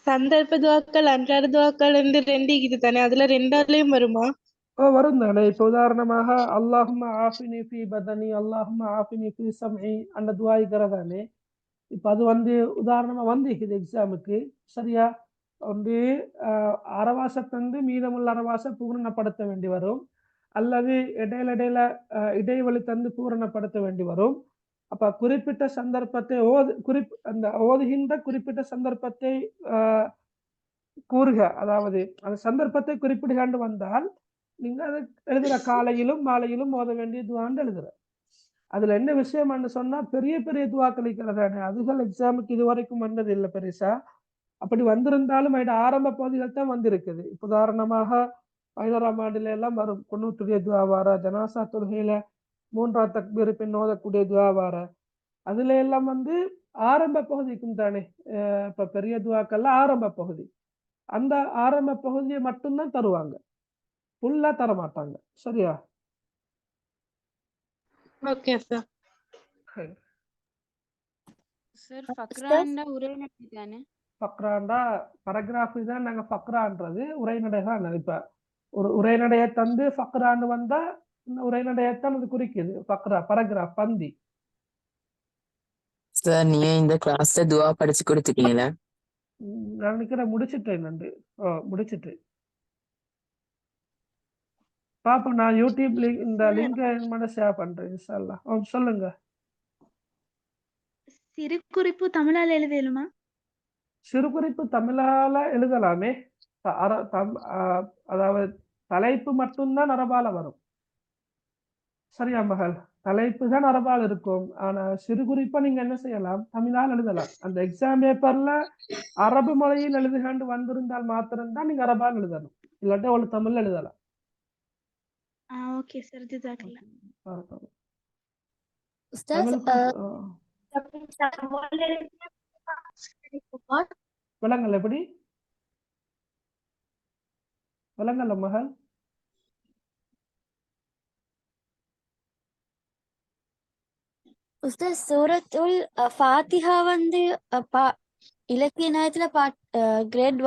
சந்தர்ப்ப துவாக்கள் அன்றாட துவாக்கள் என்று ரெண்டு இது தானே, அதுல ரெண்டாலையும் வருமா?
வரும் தானே. இப்ப உதாரணமாக அல்லாஹும்ம ஆஃபினி ஃபி பதனி அல்லாஹும்ம ஆஃபினி ஃபி சம்இ அந்த துவாய்க்கிறதானே. இப்ப அது உதாரணமா இருக்குது எக்ஸாமுக்கு. சரியா? அரவாசத்தந்து மீதமுள்ள அரவாச பூரணப்படுத்த வேண்டி வரும், அல்லது இடையில இடைவெளி தந்து பூரணப்படுத்த வேண்டி வரும். அப்ப குறிப்பிட்ட சந்தர்ப்பத்தை ஓதுகின்ற குறிப்பிட்ட சந்தர்ப்பத்தை கூறுக, அதாவது அந்த சந்தர்ப்பத்தை குறிப்பிடுகாண்டு வந்தால் நீங்க அதை எழுதுற காலையிலும் மாலையிலும் ஓத வேண்டிய துவான்னு எழுதுற. அதுல என்ன விஷயம் சொன்னா பெரிய பெரிய துவாக்கள் இருக்கிறதானே, அதுகள் எக்ஸாமுக்கு இதுவரைக்கும் வந்தது இல்லை பெருசா. அப்படி வந்திருந்தாலும் ஆரம்ப பகுதிகள் தான் வந்திருக்குது. இப்ப உதாரணமாக 11ஆம் ஆண்டுல எல்லாம் வரும் குனூத்துடைய துவா வார, ஜனாசா தொழுகையில 3ஆம் தக்பீர் பின் ஓதக்கூடிய துவா வார. அதுல எல்லாம் ஆரம்ப பகுதிக்கும் தானே. இப்ப பெரிய துவாக்கள்ல ஆரம்ப பகுதி, அந்த ஆரம்ப பகுதியை மட்டும்தான் தருவாங்க, ஃபுல்லா தர மாட்டாங்க. சரியா?
Okay sir.
சார் ஃபக்ராண்டா உரைநடை தானே?
ஃபக்ராண்டா பரகிராஃபி தான் நாங்க ஃபக்ரான்றது, உரைநடை தான். இப்ப ஒரு உரைநடையை தந்து ஃபக்ராண்டு வந்தா இந்த உரைநடையத்தான் அது குறிக்குது. ஃபக்ரா பரகிராஃப் பந்தி.
சார் நீங்க இந்த கிளாஸ்ல துவா படிச்சு கொடுத்துட்டீங்களா?
நான் நினைக்கிறேன் முடிச்சுட்டேன். நன்றி. முடிச்சுட்டு பாப்போம். நான் யூடியூப் இந்த லிங்க் ஷேர் பண்றேன் இன்ஷா அல்லாஹ். சொல்லுங்க.
சிறு குறிப்பு தமிழால எழுதலுமா?
சிறு குறிப்பு தமிழால எழுதலாமே. அதாவது தலைப்பு மட்டும்தான் அரபால வரும். சரியா மகள்? தலைப்பு தான் அரபால் இருக்கும். ஆனா சிறு குறிப்பா நீங்க என்ன செய்யலாம், தமிழால் எழுதலாம். அந்த எக்ஸாம் பேப்பர்ல அரபு மொழியில் எழுதுகாண்டு வந்திருந்தால் மாத்திரம்தான் நீங்க அரபால் எழுதணும், இல்லாட்டி ஒரு தமிழ்ல எழுதலாம்.
Okay sir, ஜஸாக்கல்லாஹ்.
விலங்கல் எப்படி விலங்கல்ல மகள்?
உஸ்தாத் சூரத்துல் ஃபாத்திஹா இலக்கிய நயத்துல கிரேட்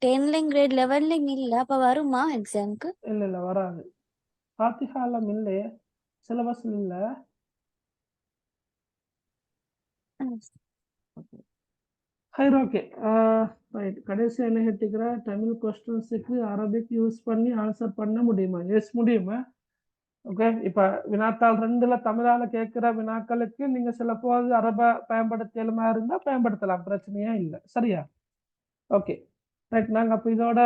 10லையும் கிரேட் 11லையும் இல்ல, அப்ப வருமா எக்ஸாமுக்கு?
இல்ல வராது. ஃபாத்திஹால இல்லையே, சிலபஸ் இல்ல. Okay, right. கடைசி என்ன கேட்டுக்கிற, தமிழ் கொஸ்டின்ஸுக்கு அரபிக் யூஸ் பண்ணி ஆன்சர் பண்ண முடியுமா? எஸ், முடியுமா? ஓகே, இப்ப வினாத்தாள் 2ல தமிழால கேட்கிற வினாக்களுக்கு நீங்க சில போது அரப பயன்படுத்தலுமா இருந்தா பயன்படுத்தலாம், பிரச்சனையே இல்லை. சரியா? Okay, right. நாங்க அப்ப இதோட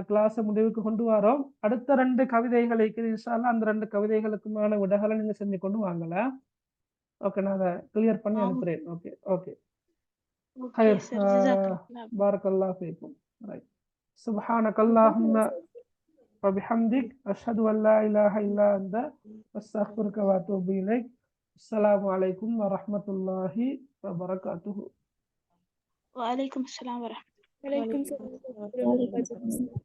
கிளாஸை முடிவுக்கு கொண்டு வரோம். அடுத்த 2 கவிதைகளுக்கு இன்ஷா அல்லாஹ் அந்த 2 கவிதைகளுக்குமான விடைகளை நீங்க செஞ்சு கொண்டு வாங்கல. ஓகே, நான் அதை கிளியர் பண்ணி அனுப்புறேன். Okay okay. பாரக்கல்லாஹு ஃபீக்கும். ரைட். சுப்ஹானக்கல்லாஹும்ம وبحمدك أشهد أن لا إله إلا أنت أستغفرك وأتوب إليك. அஸ்ஸலாமு அலைக்கும் வரஹ்மத்துல்லாஹி வபரகாத்துஹு.
வலைக்கும் அஸ்ஸலாம் வரஹ்மத்துல்லாஹி
வலைக்கும்
வபரகாத்துஹு.
சலாம்.